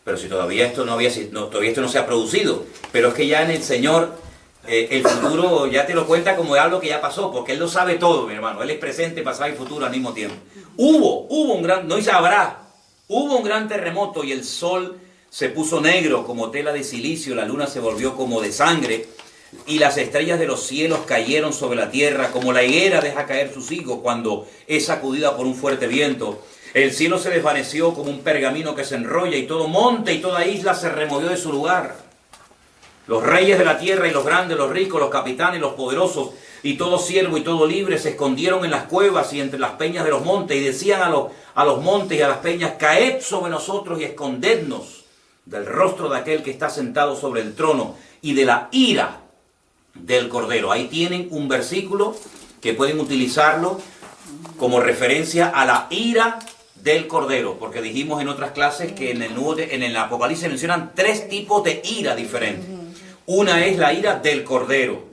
Speaker 1: Pero si todavía esto todavía esto no se ha producido. Pero es que ya en el Señor, el futuro ya te lo cuenta como algo que ya pasó, porque Él lo sabe todo, mi hermano. Él es presente, pasado y futuro al mismo tiempo. Hubo un gran, no dice habrá, hubo un gran terremoto y el sol se puso negro como tela de silicio, la luna se volvió como de sangre, y las estrellas de los cielos cayeron sobre la tierra, como la higuera deja caer sus higos cuando es sacudida por un fuerte viento. El cielo se desvaneció como un pergamino que se enrolla, y todo monte y toda isla se removió de su lugar. Los reyes de la tierra y los grandes, los ricos, los capitanes, los poderosos, y todo siervo y todo libre se escondieron en las cuevas y entre las peñas de los montes, y decían a los montes y a las peñas: caed sobre nosotros y escondednos del rostro de aquel que está sentado sobre el trono y de la ira del Cordero. Ahí tienen un versículo que pueden utilizarlo como referencia a la ira del Cordero, porque dijimos en otras clases que en el Apocalipsis se mencionan 3 tipos de ira diferentes. Una es la ira del Cordero,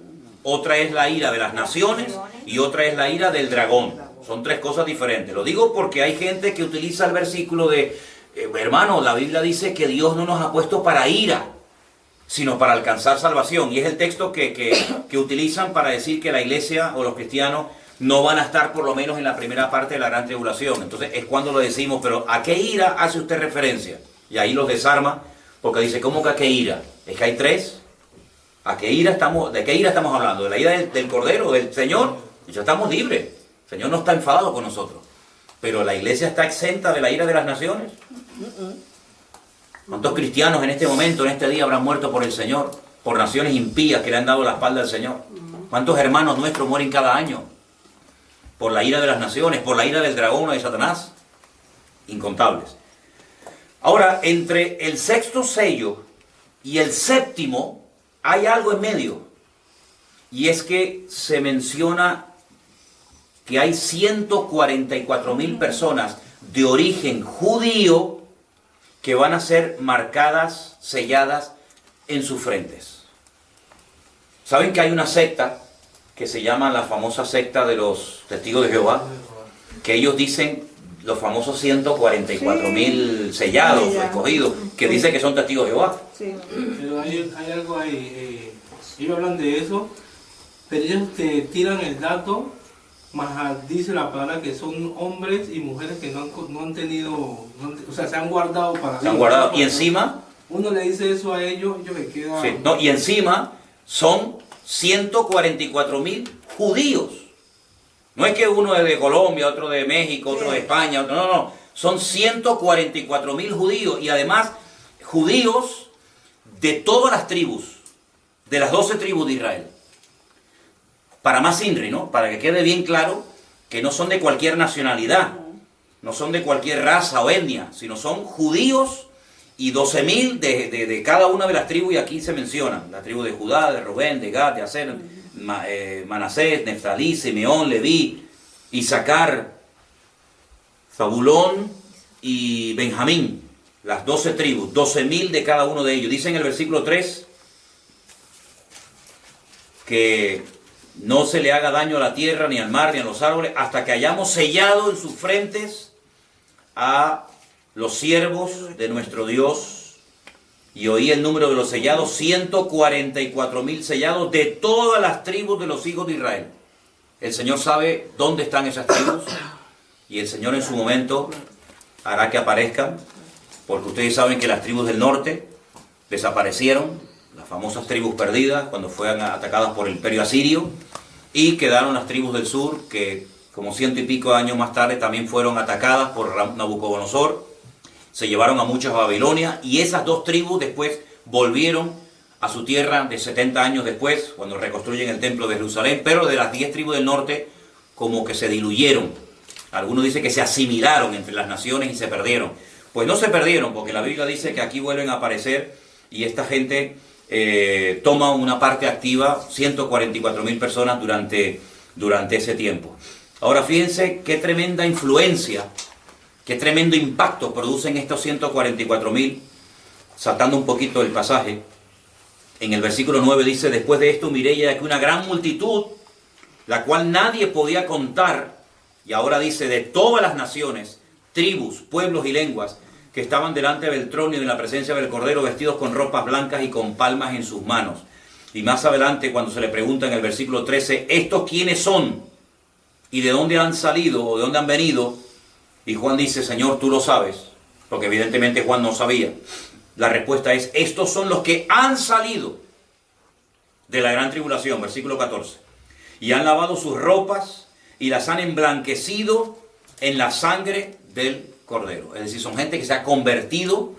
Speaker 1: otra es la ira de las naciones y otra es la ira del dragón. Son 3 cosas diferentes. Lo digo porque hay gente que utiliza el versículo de hermano, la Biblia dice que Dios no nos ha puesto para ira, sino para alcanzar salvación. Y es el texto que utilizan para decir que la iglesia o los cristianos no van a estar por lo menos en la primera parte de la gran tribulación. Entonces es cuando lo decimos, pero ¿a qué ira hace usted referencia? Y ahí los desarma, porque dice, ¿cómo que a qué ira? Es que hay 3. ¿A qué ira estamos? ¿De qué ira estamos hablando? ¿De la ira del Cordero, del Señor? Y ya estamos libres. El Señor no está enfadado con nosotros. Pero la iglesia está exenta de la ira de las naciones. ¿Cuántos cristianos en este momento, en este día, habrán muerto por el Señor? Por naciones impías que le han dado la espalda al Señor. ¿Cuántos hermanos nuestros mueren cada año? Por la ira de las naciones, por la ira del dragón o de Satanás. Incontables. Ahora, entre el 6º sello y el 7º, hay algo en medio. Y es que se menciona que hay 144,000 personas de origen judío que van a ser marcadas, selladas en sus frentes. ¿Saben que hay una secta que se llama la famosa secta de los testigos de Jehová? Que ellos dicen, los famosos 144,000 sellados o escogidos, que dicen que son testigos de Jehová.
Speaker 5: Sí.
Speaker 6: Pero hay algo ahí, ellos hablan de eso, pero ellos te tiran el dato, más dice la palabra que son hombres y mujeres que no han tenido, o sea, se han guardado para...
Speaker 1: Se han guardado, y encima...
Speaker 6: Uno le dice eso a ellos le queda...
Speaker 1: Sí, no, y encima son 144,000 judíos. No es que uno es de Colombia, otro de México, otro de España, otro, no. Son 144,000 judíos, y además judíos de todas las tribus, de las 12 tribus de Israel. Para más INRI, ¿no? Para que quede bien claro que no son de cualquier nacionalidad, no son de cualquier raza o etnia, sino son judíos, y 12,000 de cada una de las tribus, y aquí se mencionan la tribu de Judá, de Rubén, de Gad, de Aser, Manasés, Neftalí, Simeón, Leví, Isaacar, Zabulón y Benjamín, las 12 tribus, 12,000 de cada uno de ellos. Dice en el versículo 3 que no se le haga daño a la tierra, ni al mar, ni a los árboles, hasta que hayamos sellado en sus frentes a los siervos de nuestro Dios. Y oí el número de los sellados, 144,000 sellados de todas las tribus de los hijos de Israel. El Señor sabe dónde están esas tribus, y el Señor en su momento hará que aparezcan, porque ustedes saben que las tribus del norte desaparecieron, las famosas tribus perdidas, cuando fueron atacadas por el imperio asirio, y quedaron las tribus del sur, que como 100 y pico de años más tarde también fueron atacadas por Nabucodonosor. Se llevaron a muchos a Babilonia, y esas 2 tribus después volvieron a su tierra de 70 años después, cuando reconstruyen el templo de Jerusalén, pero de las 10 tribus del norte como que se diluyeron. Algunos dicen que se asimilaron entre las naciones y se perdieron. Pues no se perdieron, porque la Biblia dice que aquí vuelven a aparecer y esta gente toma una parte activa, 144.000 personas durante ese tiempo. Ahora fíjense qué tremenda influencia, qué tremendo impacto producen estos 144.000, saltando un poquito el pasaje. En el versículo 9 dice: después de esto miré ya que una gran multitud, la cual nadie podía contar, y ahora dice, de todas las naciones, tribus, pueblos y lenguas, que estaban delante del trono y en la presencia del Cordero, vestidos con ropas blancas y con palmas en sus manos. Y más adelante, cuando se le pregunta en el versículo 13, ¿estos quiénes son? ¿Y de dónde han salido o de dónde han venido? Y Juan dice: Señor, tú lo sabes, porque evidentemente Juan no sabía. La respuesta es: estos son los que han salido de la gran tribulación, versículo 14. Y han lavado sus ropas y las han emblanquecido en la sangre del Cordero. Es decir, son gente que se ha convertido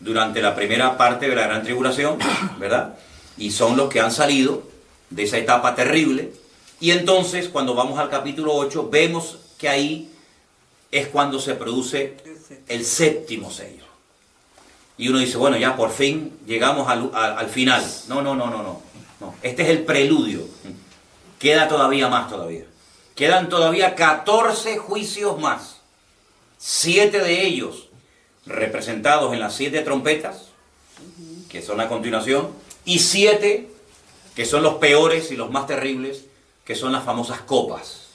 Speaker 1: durante la primera parte de la gran tribulación, ¿verdad? Y son los que han salido de esa etapa terrible. Y entonces, cuando vamos al capítulo 8, vemos que ahí es cuando se produce el séptimo sello. Y uno dice: bueno, ya por fin llegamos al final. No. Este es el preludio. Queda todavía más todavía. Quedan todavía 14 juicios más. 7 de ellos representados en las 7 trompetas, que son a continuación, y 7 que son los peores y los más terribles, que son las famosas copas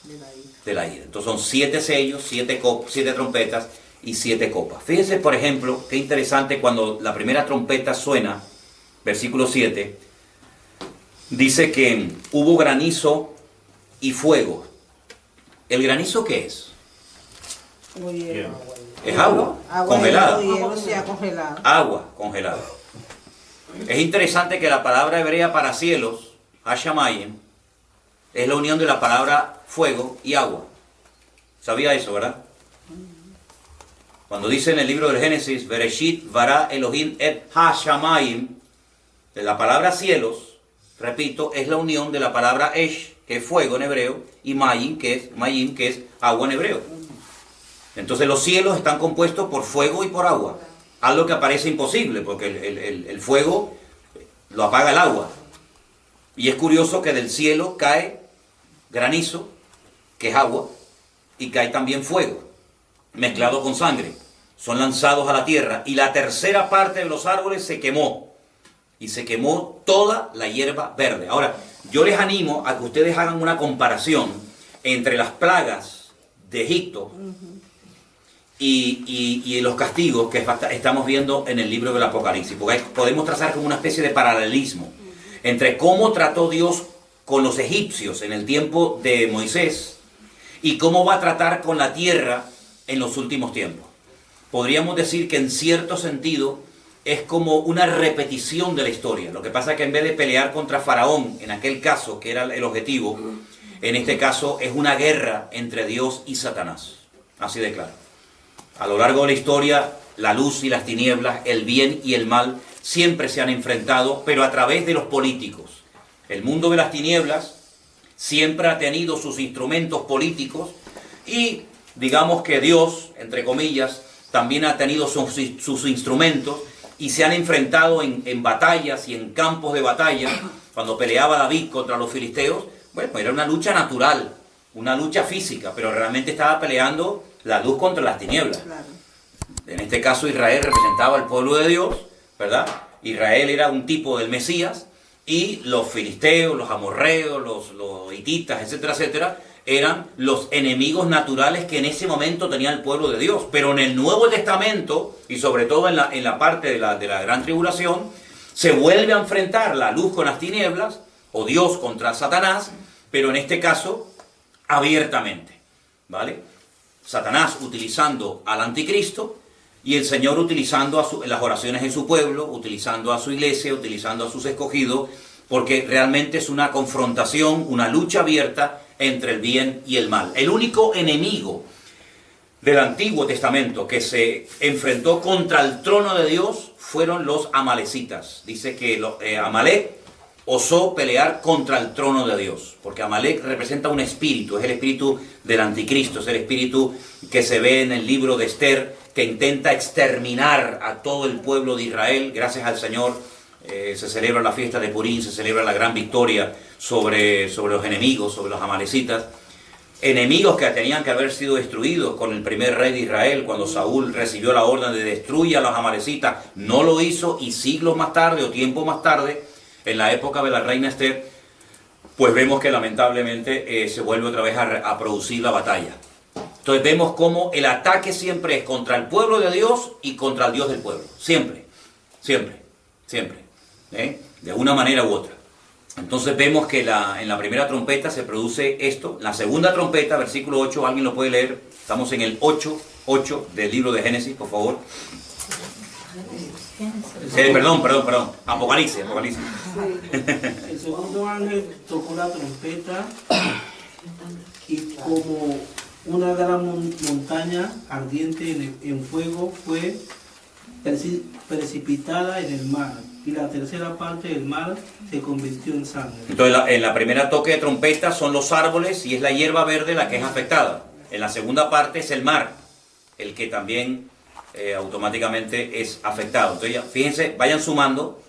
Speaker 1: de la ira. Entonces son 7 sellos, 7 trompetas y 7 copas. Fíjense, por ejemplo, qué interesante cuando la primera trompeta suena, versículo 7, dice que hubo granizo y fuego. ¿El granizo qué es? Es agua congelada. Agua congelada. Es interesante que la palabra hebrea para cielos, Hashamayim, es la unión de la palabra fuego y agua. ¿Sabía eso, verdad? Cuando dice en el libro del Génesis, Bereshit bara Elohim et Hashamayim, de la palabra cielos, repito, es la unión de la palabra Esh, que es fuego en hebreo, y Mayim, que es agua en hebreo. Entonces los cielos están compuestos por fuego y por agua. Algo que parece imposible, porque el fuego lo apaga el agua. Y es curioso que del cielo cae granizo, que es agua, y cae también fuego, mezclado con sangre. Son lanzados a la tierra, y la tercera parte de los árboles se quemó. Y se quemó toda la hierba verde. Ahora, yo les animo a que ustedes hagan una comparación entre las plagas de Egipto y los castigos que estamos viendo en el libro del Apocalipsis. Porque podemos trazar como una especie de paralelismo entre cómo trató Dios con los egipcios en el tiempo de Moisés y cómo va a tratar con la tierra en los últimos tiempos. Podríamos decir que en cierto sentido es como una repetición de la historia. Lo que pasa es que en vez de pelear contra Faraón, en aquel caso, que era el objetivo, en este caso es una guerra entre Dios y Satanás. Así de claro. A lo largo de la historia, la luz y las tinieblas, el bien y el mal, siempre se han enfrentado, pero a través de los políticos. El mundo de las tinieblas siempre ha tenido sus instrumentos políticos y digamos que Dios, entre comillas, también ha tenido sus instrumentos y se han enfrentado en batallas y en campos de batalla. Cuando peleaba David contra los filisteos, bueno, era una lucha natural, una lucha física, pero realmente estaba peleando la luz contra las tinieblas. Claro. En este caso Israel representaba al pueblo de Dios, ¿verdad? Israel era un tipo del Mesías y los filisteos, los amorreos, los hititas, etcétera, etcétera, eran los enemigos naturales que en ese momento tenía el pueblo de Dios. Pero en el Nuevo Testamento, y sobre todo en la parte de la gran tribulación, se vuelve a enfrentar la luz con las tinieblas, o Dios contra Satanás, pero en este caso, abiertamente, ¿vale? Satanás utilizando al anticristo, y el Señor utilizando las oraciones de su pueblo, utilizando a su iglesia, utilizando a sus escogidos, porque realmente es una confrontación, una lucha abierta entre el bien y el mal. El único enemigo del Antiguo Testamento que se enfrentó contra el trono de Dios fueron los amalecitas. Dice que Amalek osó pelear contra el trono de Dios, porque Amalek representa un espíritu, es el espíritu del anticristo, es el espíritu que se ve en el libro de Esther, que intenta exterminar a todo el pueblo de Israel. Gracias al Señor se celebra la fiesta de Purim, se celebra la gran victoria sobre los enemigos, sobre los amalecitas. Enemigos que tenían que haber sido destruidos con el primer rey de Israel, cuando Saúl recibió la orden de destruir a los amalecitas, no lo hizo, y siglos más tarde o tiempo más tarde, en la época de la reina Esther, pues vemos que lamentablemente se vuelve otra vez a producir la batalla. Entonces vemos cómo el ataque siempre es contra el pueblo de Dios y contra el Dios del pueblo, siempre, siempre, siempre, de una manera u otra. Entonces vemos que en la primera trompeta se produce esto. La segunda trompeta, versículo 8, ¿alguien lo puede leer? Estamos en el 8 del libro de Génesis, por favor. Perdón. Apocalipsis.
Speaker 6: El segundo ángel tocó la trompeta y como una gran montaña ardiente en fuego fue precipitada en el mar, y la tercera parte del mar se convirtió en sangre.
Speaker 1: Entonces en la primera toque de trompeta son los árboles y es la hierba verde la que es afectada. En la segunda parte es el mar, el que también automáticamente es afectado. Entonces ya, fíjense, vayan sumando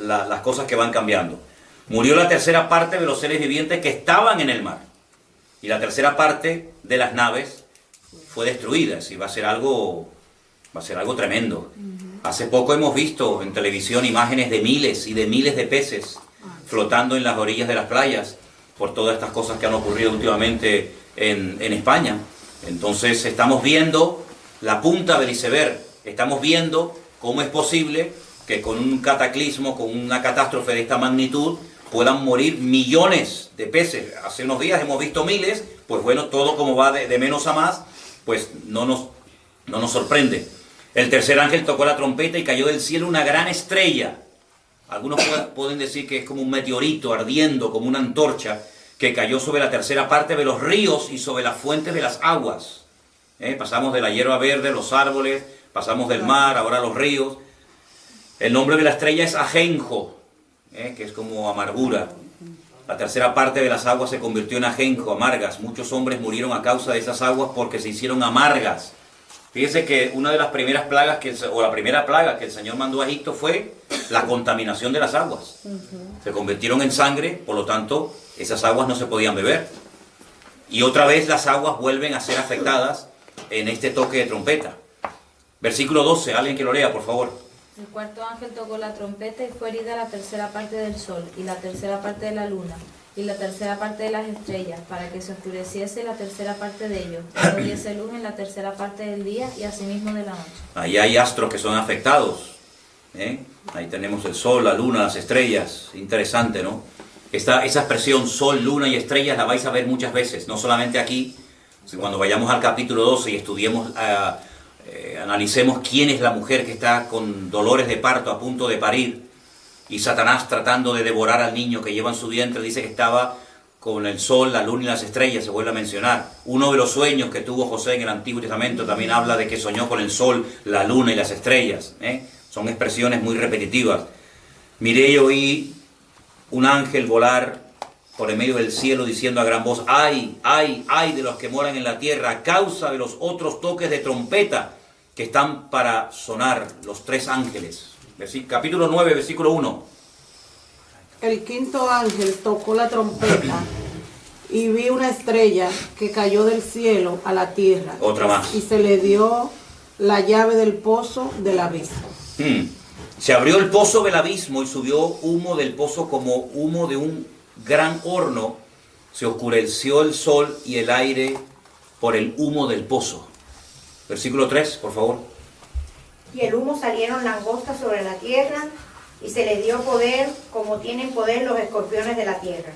Speaker 1: las cosas que van cambiando. Murió la tercera parte de los seres vivientes que estaban en el mar, y la tercera parte de las naves fue destruida. Así va a ser algo tremendo. Hace poco hemos visto en televisión imágenes de miles y de miles de peces flotando en las orillas de las playas por todas estas cosas que han ocurrido últimamente en España. Entonces estamos viendo la punta del iceberg, estamos viendo cómo es posible que con un cataclismo, con una catástrofe de esta magnitud, puedan morir millones de peces. Hace unos días hemos visto miles, pues bueno, todo como va de menos a más, pues no nos sorprende. El tercer ángel tocó la trompeta y cayó del cielo una gran estrella. Algunos pueden decir que es como un meteorito ardiendo, como una antorcha, que cayó sobre la tercera parte de los ríos y sobre las fuentes de las aguas. Pasamos de la hierba verde, los árboles, pasamos del mar, ahora los ríos. El nombre de la estrella es ajenjo, que es como amargura. La tercera parte de las aguas se convirtió en ajenjo, amargas. Muchos hombres murieron a causa de esas aguas porque se hicieron amargas. Fíjense que una de las primeras plagas, la primera plaga que el Señor mandó a Egipto fue la contaminación de las aguas. Se convirtieron en sangre, por lo tanto, esas aguas no se podían beber. Y otra vez las aguas vuelven a ser afectadas en este toque de trompeta. Versículo 12, alguien que lo lea, por favor.
Speaker 7: El cuarto ángel tocó la trompeta y fue herida la tercera parte del sol, y la tercera parte de la luna, y la tercera parte de las estrellas, para que se oscureciese la tercera parte de ellos, y no diese luz en la tercera parte del día y asimismo de la noche.
Speaker 1: Ahí hay astros que son afectados. Ahí tenemos el sol, la luna, las estrellas. Interesante, ¿no? Esa expresión sol, luna y estrellas la vais a ver muchas veces, no solamente aquí. Cuando vayamos al capítulo 12 y estudiemos, analicemos quién es la mujer que está con dolores de parto a punto de parir, y Satanás tratando de devorar al niño que lleva en su vientre, dice que estaba con el sol, la luna y las estrellas, se vuelve a mencionar. Uno de los sueños que tuvo José en el Antiguo Testamento también habla de que soñó con el sol, la luna y las estrellas. Son expresiones muy repetitivas. Miré y oí un ángel volar por el medio del cielo diciendo a gran voz: ¡ay, ay, ay de los que moran en la tierra a causa de los otros toques de trompeta que están para sonar, los tres ángeles! Capítulo 9, versículo 1.
Speaker 5: El quinto ángel tocó la trompeta y vi una estrella que cayó del cielo a la tierra.
Speaker 1: Otra más.
Speaker 5: Y se le dio la llave del pozo del abismo.
Speaker 1: Se abrió el pozo del abismo y subió humo del pozo como humo de un gran horno. Se oscureció el sol y el aire por el humo del pozo. Versículo 3, por favor.
Speaker 8: Y el humo salieron langostas sobre la tierra, y se le dio poder, como tienen poder los escorpiones de la tierra.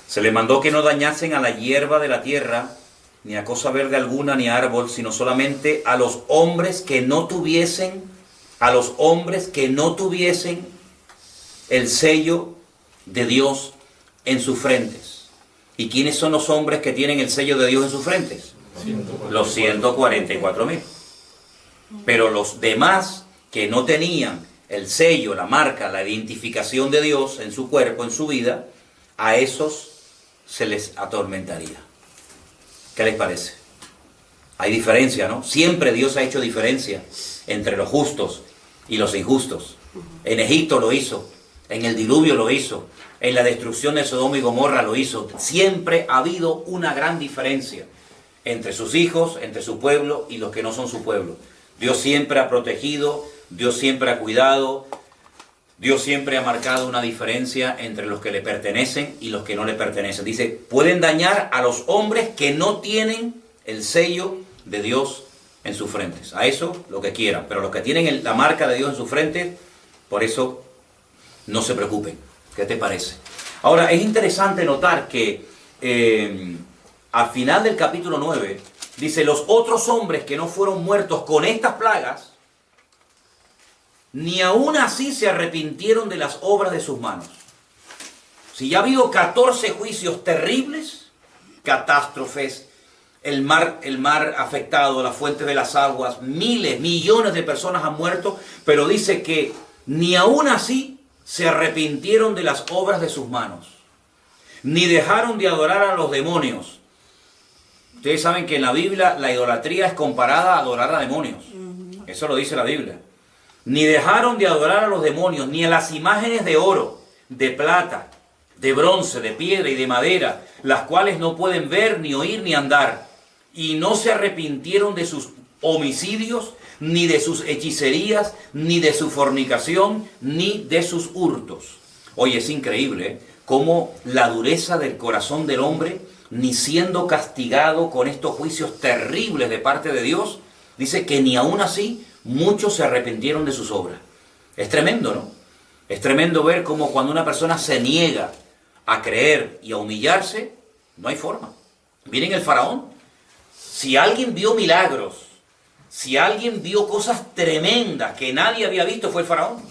Speaker 1: Se le mandó que no dañasen a la hierba de la tierra, ni a cosa verde alguna, ni a árbol, sino solamente a los hombres que no tuviesen, el sello de Dios en sus frentes. ¿Y quiénes son los hombres que tienen el sello de Dios en sus frentes? Los 144.000. Pero los demás que no tenían el sello, la marca, la identificación de Dios en su cuerpo, en su vida, a esos se les atormentaría. ¿Qué les parece? Hay diferencia, ¿no? Siempre Dios ha hecho diferencia entre los justos y los injustos. En Egipto lo hizo, en el diluvio lo hizo, en la destrucción de Sodoma y Gomorra lo hizo. Siempre ha habido una gran diferencia entre sus hijos, entre su pueblo y los que no son su pueblo. Dios siempre ha protegido, Dios siempre ha cuidado, Dios siempre ha marcado una diferencia entre los que le pertenecen y los que no le pertenecen. Dice, pueden dañar a los hombres que no tienen el sello de Dios en sus frentes. A eso lo que quieran, pero los que tienen la marca de Dios en sus frentes, por eso no se preocupen. ¿Qué te parece? Ahora, es interesante notar que al final del capítulo 9, dice, los otros hombres que no fueron muertos con estas plagas, ni aún así se arrepintieron de las obras de sus manos. Si ya ha habido 14 juicios terribles, catástrofes, el mar afectado, la fuente de las aguas, miles, millones de personas han muerto, pero dice que ni aún así se arrepintieron de las obras de sus manos, ni dejaron de adorar a los demonios. Ustedes saben que en la Biblia la idolatría es comparada a adorar a demonios. Eso lo dice la Biblia. Ni dejaron de adorar a los demonios, ni a las imágenes de oro, de plata, de bronce, de piedra y de madera, las cuales no pueden ver, ni oír, ni andar. Y no se arrepintieron de sus homicidios, ni de sus hechicerías, ni de su fornicación, ni de sus hurtos. Oye, es increíble cómo la dureza del corazón del hombre, ni siendo castigado con estos juicios terribles de parte de Dios, dice que ni aún así muchos se arrepintieron de sus obras. Es tremendo, ¿no? Es tremendo ver cómo cuando una persona se niega a creer y a humillarse, no hay forma. Miren el faraón. Si alguien vio milagros, si alguien vio cosas tremendas que nadie había visto, fue el faraón.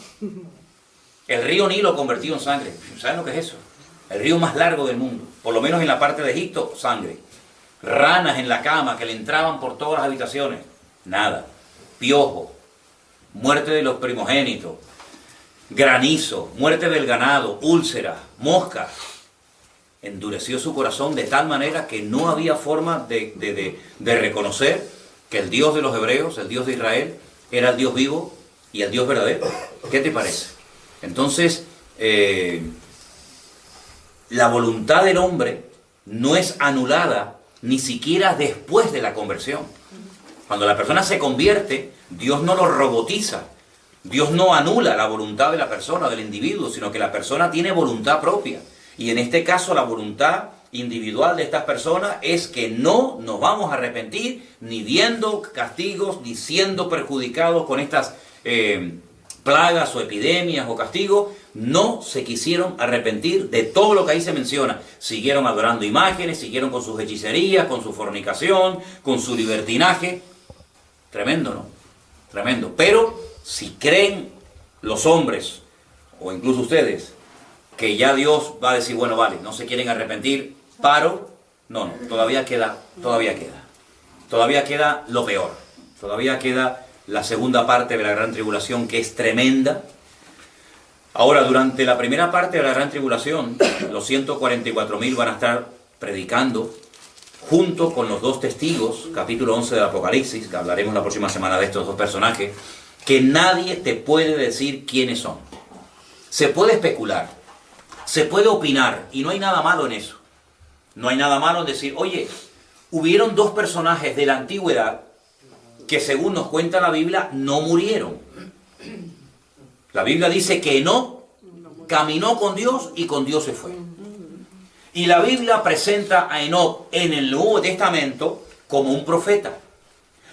Speaker 1: El río Nilo convertido en sangre. ¿Saben lo que es eso? El río más largo del mundo. Por lo menos en la parte de Egipto, sangre. Ranas en la cama que le entraban por todas las habitaciones. Nada. Piojo, muerte de los primogénitos, granizo, muerte del ganado, úlceras, moscas. Endureció su corazón de tal manera que no había forma de reconocer que el Dios de los hebreos, el Dios de Israel, era el Dios vivo y el Dios verdadero. ¿Qué te parece? Entonces, la voluntad del hombre no es anulada ni siquiera después de la conversión. Cuando la persona se convierte, Dios no lo robotiza. Dios no anula la voluntad de la persona, del individuo, sino que la persona tiene voluntad propia. Y en este caso la voluntad individual de estas personas es que no nos vamos a arrepentir ni viendo castigos, ni siendo perjudicados con estas plagas o epidemias o castigos. No se quisieron arrepentir de todo lo que ahí se menciona. Siguieron adorando imágenes, siguieron con sus hechicerías, con su fornicación, con su libertinaje. Tremendo, ¿no? Tremendo. Pero si creen los hombres, o incluso ustedes, que ya Dios va a decir, bueno, vale, no se quieren arrepentir, paro. No, todavía queda lo peor. Todavía queda la segunda parte de la gran tribulación, que es tremenda. Ahora, durante la primera parte de la gran tribulación, los 144.000 van a estar predicando junto con los dos testigos, capítulo 11 del Apocalipsis, que hablaremos la próxima semana de estos dos personajes, que nadie te puede decir quiénes son. Se puede especular, se puede opinar, y no hay nada malo en eso. No hay nada malo en decir, oye, hubieron dos personajes de la antigüedad que, según nos cuenta la Biblia, no murieron. La Biblia dice que Enoc caminó con Dios y con Dios se fue. Y la Biblia presenta a Enoc en el Nuevo Testamento como un profeta,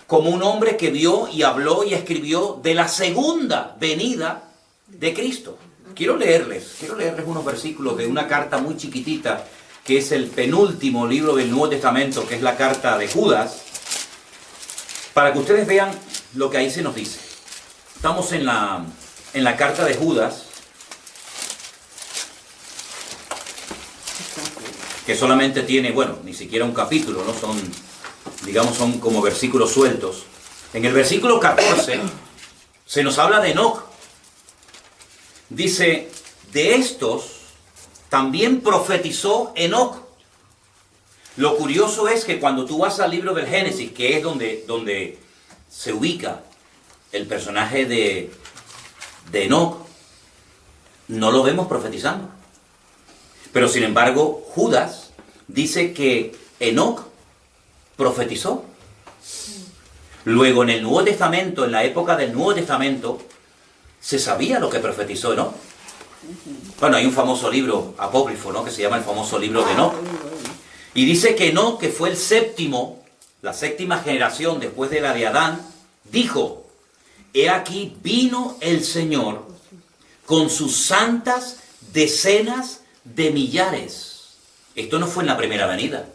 Speaker 1: como un hombre que vio y habló y escribió de la segunda venida de Cristo. Quiero leerles unos versículos de una carta muy chiquitita, que es el penúltimo libro del Nuevo Testamento, que es la carta de Judas, para que ustedes vean lo que ahí se nos dice. Estamos en la carta de Judas, que solamente tiene, bueno, ni siquiera un capítulo, ¿no? Son como versículos sueltos. En el versículo 14 se nos habla de Enoc. Dice, de estos también profetizó Enoc, Lo curioso es que cuando tú vas al libro del Génesis, que es donde se ubica el personaje de Enoc, no lo vemos profetizando. Pero sin embargo, Judas dice que Enoc profetizó. Luego en el Nuevo Testamento, en la época del Nuevo Testamento, se sabía lo que profetizó Enoc. Bueno, hay un famoso libro apócrifo, ¿no?, que se llama el famoso libro de Enoc. Y dice que Enoc, que fue el séptimo, la séptima generación después de la de Adán, dijo: he aquí vino el Señor con sus santas decenas de millares. Esto no fue en la primera venida.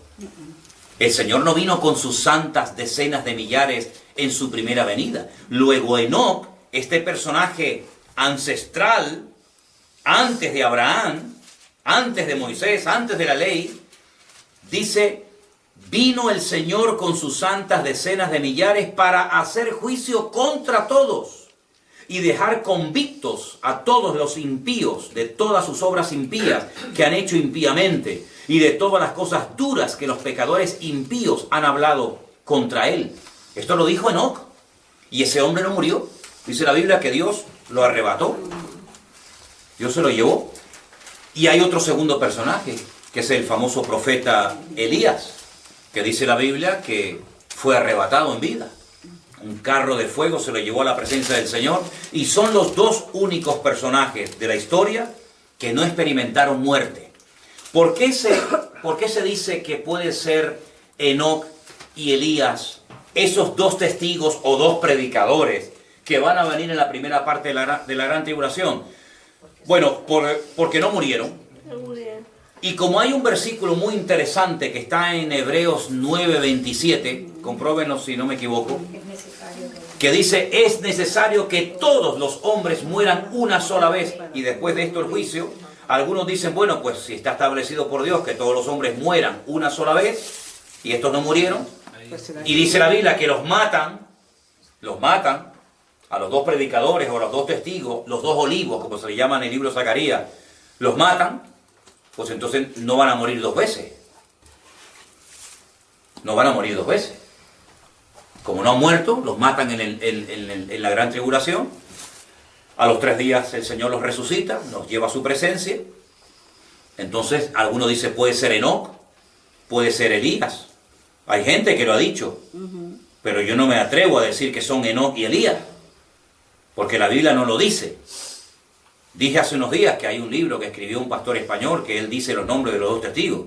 Speaker 1: El Señor no vino con sus santas decenas de millares en su primera venida. Luego Enoc, este personaje ancestral, antes de Abraham, antes de Moisés, antes de la ley, dice: vino el Señor con sus santas decenas de millares para hacer juicio contra todos y dejar convictos a todos los impíos de todas sus obras impías que han hecho impíamente y de todas las cosas duras que los pecadores impíos han hablado contra él. Esto lo dijo Enoc, y ese hombre no murió. Dice la Biblia que Dios lo arrebató, Dios se lo llevó. Y hay otro segundo personaje, que es el famoso profeta Elías, que dice la Biblia que fue arrebatado en vida. Un carro de fuego se lo llevó a la presencia del Señor, y son los dos únicos personajes de la historia que no experimentaron muerte. ¿Por qué se dice que puede ser Enoc y Elías esos dos testigos o dos predicadores que van a venir en la primera parte de la gran tribulación? Bueno, porque no murieron. Y como hay un versículo muy interesante que está en Hebreos 9:27, compróbenlo si no me equivoco, que dice: es necesario que todos los hombres mueran una sola vez y después de esto el juicio. Algunos dicen, bueno, pues si está establecido por Dios que todos los hombres mueran una sola vez y estos no murieron, y dice la Biblia que los matan a los dos predicadores o a los dos testigos, los dos olivos, como se le llama en el libro de Zacarías, los matan, pues entonces no van a morir dos veces. No van a morir dos veces. Como no han muerto, los matan en la gran tribulación. A los 3 días el Señor los resucita, nos lleva a su presencia. Entonces, algunos dicen, puede ser Enoc, puede ser Elías. Hay gente que lo ha dicho, pero yo no me atrevo a decir que son Enoc y Elías, porque la Biblia no lo dice. Dije hace unos días que hay un libro que escribió un pastor español que él dice los nombres de los dos testigos.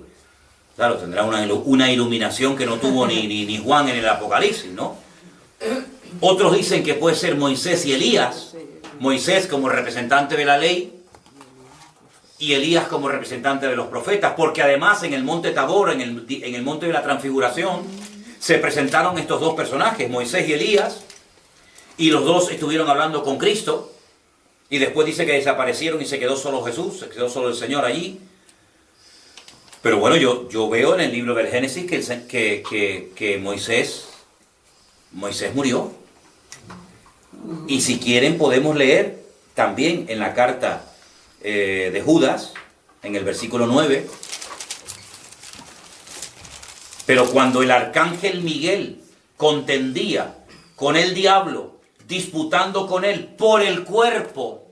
Speaker 1: Claro, tendrá una iluminación que no tuvo ni Juan en el Apocalipsis, ¿no? Otros dicen que puede ser Moisés y Elías. Moisés como representante de la ley y Elías como representante de los profetas, porque además en el monte Tabor, en el monte de la transfiguración, se presentaron estos dos personajes, Moisés y Elías, y los dos estuvieron hablando con Cristo, y después dice que desaparecieron y se quedó solo Jesús, se quedó solo el Señor allí. Pero bueno, yo veo en el libro del Génesis que Moisés murió. Y si quieren podemos leer también en la carta de Judas, en el versículo 9. Pero cuando el arcángel Miguel contendía con el diablo, disputando con él por el cuerpo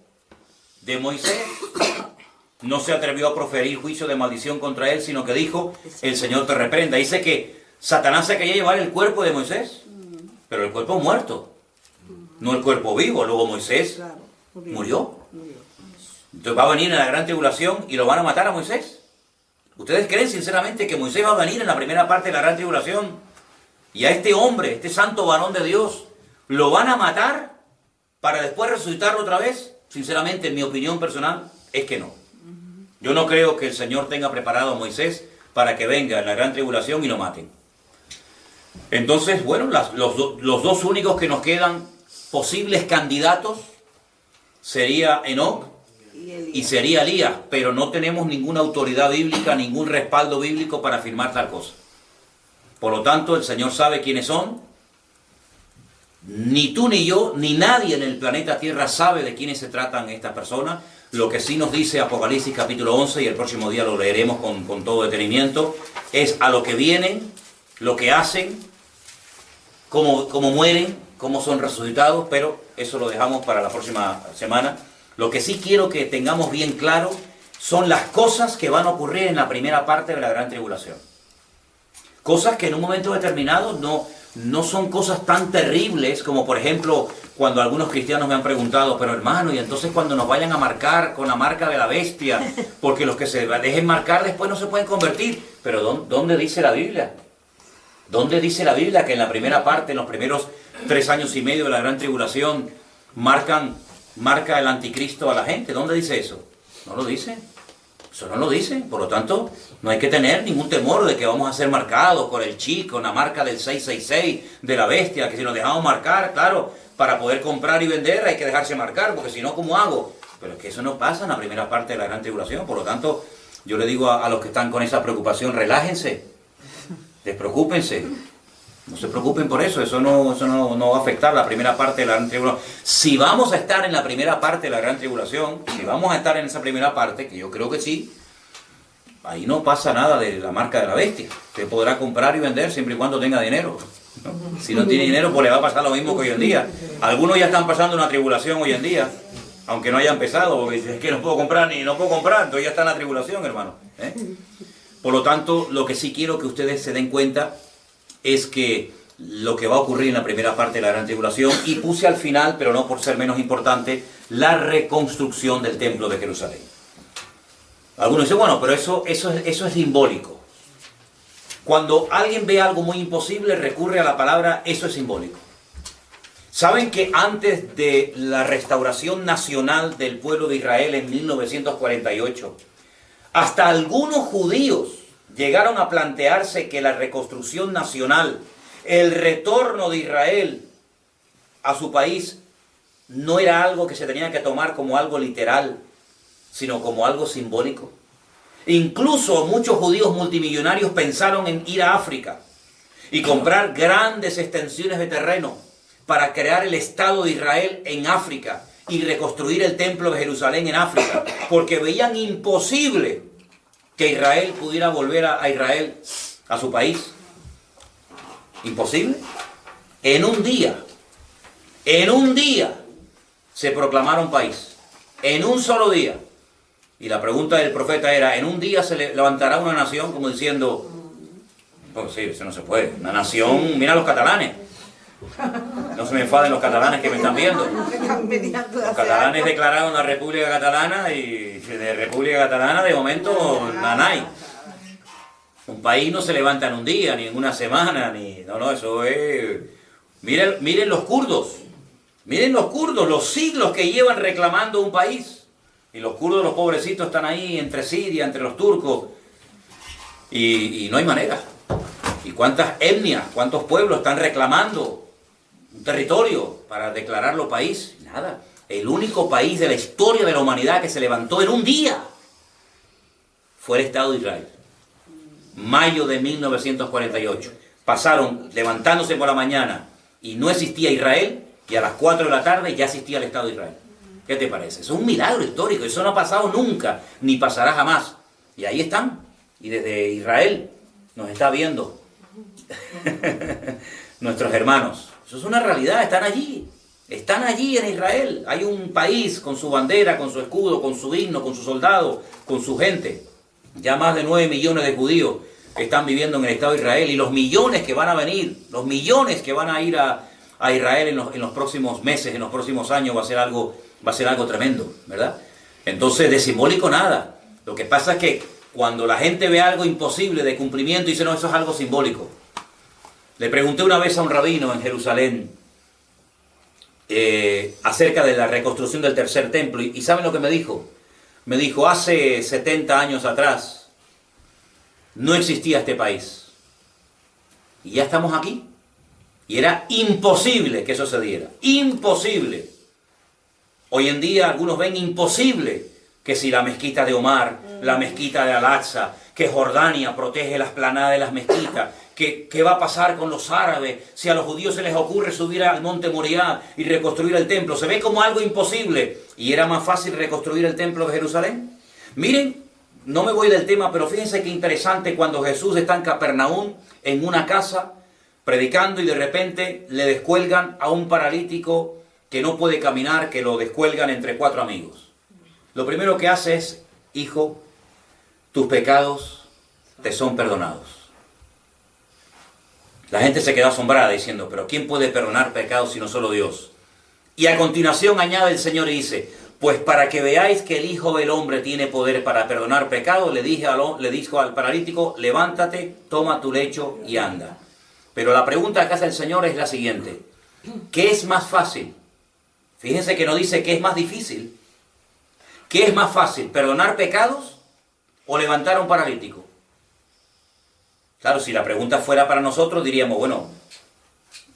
Speaker 1: de Moisés, no se atrevió a proferir juicio de maldición contra él, sino que dijo: el Señor te reprenda. Dice que Satanás se quería llevar el cuerpo de Moisés, pero el cuerpo muerto, no el cuerpo vivo. Luego Moisés murió. Entonces va a venir en la gran tribulación y lo van a matar a Moisés. ¿Ustedes creen sinceramente que Moisés va a venir en la primera parte de la gran tribulación y a este hombre, este santo varón de Dios, lo van a matar para después resucitarlo otra vez? Sinceramente, en mi opinión personal, es que no. Yo no creo que el Señor tenga preparado a Moisés para que venga en la gran tribulación y lo maten. Entonces, bueno, los dos únicos que nos quedan posibles candidatos sería Enoc y sería Elías, pero no tenemos ninguna autoridad bíblica, ningún respaldo bíblico para afirmar tal cosa. Por lo tanto, el Señor sabe quiénes son. Ni tú ni yo, ni nadie en el planeta Tierra sabe de quiénes se tratan estas personas. Lo que sí nos dice Apocalipsis capítulo 11, y el próximo día lo leeremos con todo detenimiento, es a lo que vienen, lo que hacen, cómo mueren, cómo son resucitados, pero eso lo dejamos para la próxima semana. Lo que sí quiero que tengamos bien claro son las cosas que van a ocurrir en la primera parte de la gran tribulación. Cosas que en un momento determinado no son cosas tan terribles como, por ejemplo, cuando algunos cristianos me han preguntado, pero hermano, y entonces cuando nos vayan a marcar con la marca de la bestia, porque los que se dejen marcar después no se pueden convertir. Pero ¿dónde dice la Biblia? ¿Dónde dice la Biblia que en la primera parte, en los primeros 3 años y medio de la gran tribulación, marca el anticristo a la gente? ¿Dónde dice eso? No lo dice. Eso no lo dice. Por lo tanto, no hay que tener ningún temor de que vamos a ser marcados con el chip, con la marca del 666 de la bestia, que si nos dejamos marcar, claro, para poder comprar y vender hay que dejarse marcar, porque si no, ¿cómo hago? Pero es que eso no pasa en la primera parte de la gran tribulación. Por lo tanto, yo le digo a los que están con esa preocupación, relájense, despreocúpense. No se preocupen por eso, eso no va a afectar la primera parte de la gran tribulación. Si vamos a estar en la primera parte de la gran tribulación, si vamos a estar en esa primera parte, que yo creo que sí, ahí no pasa nada de la marca de la bestia. Usted podrá comprar y vender siempre y cuando tenga dinero, ¿no? Si no tiene dinero, pues le va a pasar lo mismo que hoy en día. Algunos ya están pasando una tribulación hoy en día, aunque no haya empezado, porque dicen, es que no puedo comprar, entonces ya está en la tribulación, hermano, ¿eh? Por lo tanto, lo que sí quiero que ustedes se den cuenta es que lo que va a ocurrir en la primera parte de la gran tribulación, y puse al final, pero no por ser menos importante, la reconstrucción del templo de Jerusalén. Algunos dicen, bueno, pero eso es simbólico. Cuando alguien ve algo muy imposible, recurre a la palabra eso es simbólico. ¿Saben que antes de la restauración nacional del pueblo de Israel en 1948, hasta algunos judíos llegaron a plantearse que la reconstrucción nacional, el retorno de Israel a su país, no era algo que se tenía que tomar como algo literal, sino como algo simbólico? Incluso muchos judíos multimillonarios pensaron en ir a África y comprar grandes extensiones de terreno para crear el Estado de Israel en África y reconstruir el templo de Jerusalén en África, porque veían imposible que Israel pudiera volver a Israel, a su país. Imposible. En un día se proclamaron país, en un solo día. Y la pregunta del profeta era, ¿en un día se levantará una nación? Como diciendo, pues sí, eso no se puede. Una nación, mira los catalanes. No se me enfaden los catalanes que me están viendo. Los catalanes declararon la República Catalana y de República Catalana de momento nanay. Un país no se levanta en un día, ni en una semana, no, eso es... Miren los kurdos. Miren los kurdos, los siglos que llevan reclamando un país. Y los kurdos, los pobrecitos, están ahí entre Siria, entre los turcos. Y no hay manera. ¿Y cuántas etnias, cuántos pueblos están reclamando un territorio para declararlo país? Nada. El único país de la historia de la humanidad que se levantó en un día fue el Estado de Israel. Mayo de 1948. Pasaron levantándose por la mañana y no existía Israel, y a las 4 de la tarde ya existía el Estado de Israel. ¿Qué te parece? Eso es un milagro histórico, eso no ha pasado nunca, ni pasará jamás. Y ahí están, y desde Israel nos está viendo nuestros hermanos. Eso es una realidad, están allí en Israel. Hay un país con su bandera, con su escudo, con su himno, con sus soldados, con su gente. Ya más de 9 millones de judíos están viviendo en el Estado de Israel, y los millones que van a venir, los millones que van a ir a Israel en los próximos meses, en los próximos años, va a ser algo tremendo, ¿verdad? Entonces, de simbólico nada. Lo que pasa es que cuando la gente ve algo imposible de cumplimiento, dice, no, eso es algo simbólico. Le pregunté una vez a un rabino en Jerusalén acerca de la reconstrucción del tercer templo, y ¿saben lo que me dijo? Me dijo, hace 70 años atrás no existía este país, y ya estamos aquí, y era imposible que eso se diera, imposible. Hoy en día algunos ven imposible que si la mezquita de Omar, la mezquita de Al-Aqsa, que Jordania protege las planadas de las mezquitas, ¿Qué va a pasar con los árabes si a los judíos se les ocurre subir al monte Moriah y reconstruir el templo? Se ve como algo imposible. ¿Y era más fácil reconstruir el templo de Jerusalén? Miren, no me voy del tema, pero fíjense qué interesante cuando Jesús está en Capernaum, en una casa, predicando, y de repente le descuelgan a un paralítico que no puede caminar, que lo descuelgan entre 4 amigos. Lo primero que hace es: hijo, tus pecados te son perdonados. La gente se quedó asombrada diciendo: ¿pero quién puede perdonar pecados sino solo Dios? Y a continuación añade el Señor y dice: pues para que veáis que el Hijo del Hombre tiene poder para perdonar pecados, le dijo al paralítico: levántate, toma tu lecho y anda. Pero la pregunta que hace el Señor es la siguiente: ¿qué es más fácil? Fíjense que no dice qué es más difícil. ¿Qué es más fácil, perdonar pecados o levantar a un paralítico? Claro, si la pregunta fuera para nosotros, diríamos: bueno,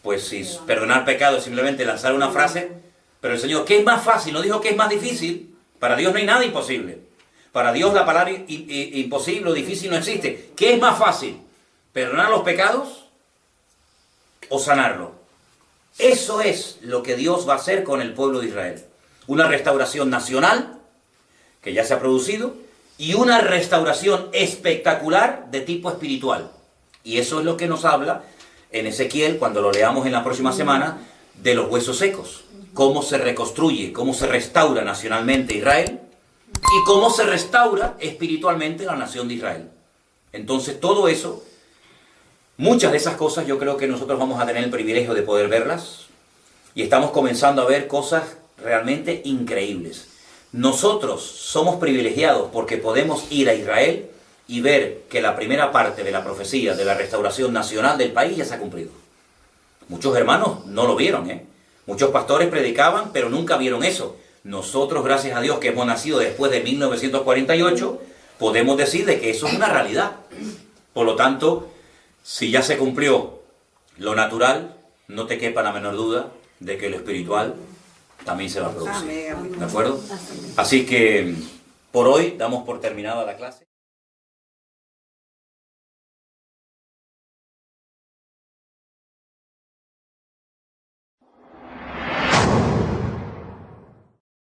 Speaker 1: pues si perdonar pecados es simplemente lanzar una frase. Pero el Señor, ¿qué es más fácil? No dijo que es más difícil. Para Dios no hay nada imposible. Para Dios la palabra imposible o difícil no existe. ¿Qué es más fácil? ¿Perdonar los pecados o sanarlo? Eso es lo que Dios va a hacer con el pueblo de Israel. Una restauración nacional, que ya se ha producido, y una restauración espectacular de tipo espiritual. Y eso es lo que nos habla en Ezequiel, cuando lo leamos en la próxima semana, de los huesos secos. Cómo se reconstruye, cómo se restaura nacionalmente Israel y cómo se restaura espiritualmente la nación de Israel. Entonces todo eso, muchas de esas cosas yo creo que nosotros vamos a tener el privilegio de poder verlas, y estamos comenzando a ver cosas realmente increíbles. Nosotros somos privilegiados porque podemos ir a Israel y ver que la primera parte de la profecía de la restauración nacional del país ya se ha cumplido. Muchos hermanos no lo vieron, Muchos pastores predicaban, pero nunca vieron eso. Nosotros, gracias a Dios, que hemos nacido después de 1948, podemos decir de que eso es una realidad. Por lo tanto, si ya se cumplió lo natural, no te quepa la menor duda de que lo espiritual también se va a producir. ¿De acuerdo? Así que por hoy damos por terminada la clase.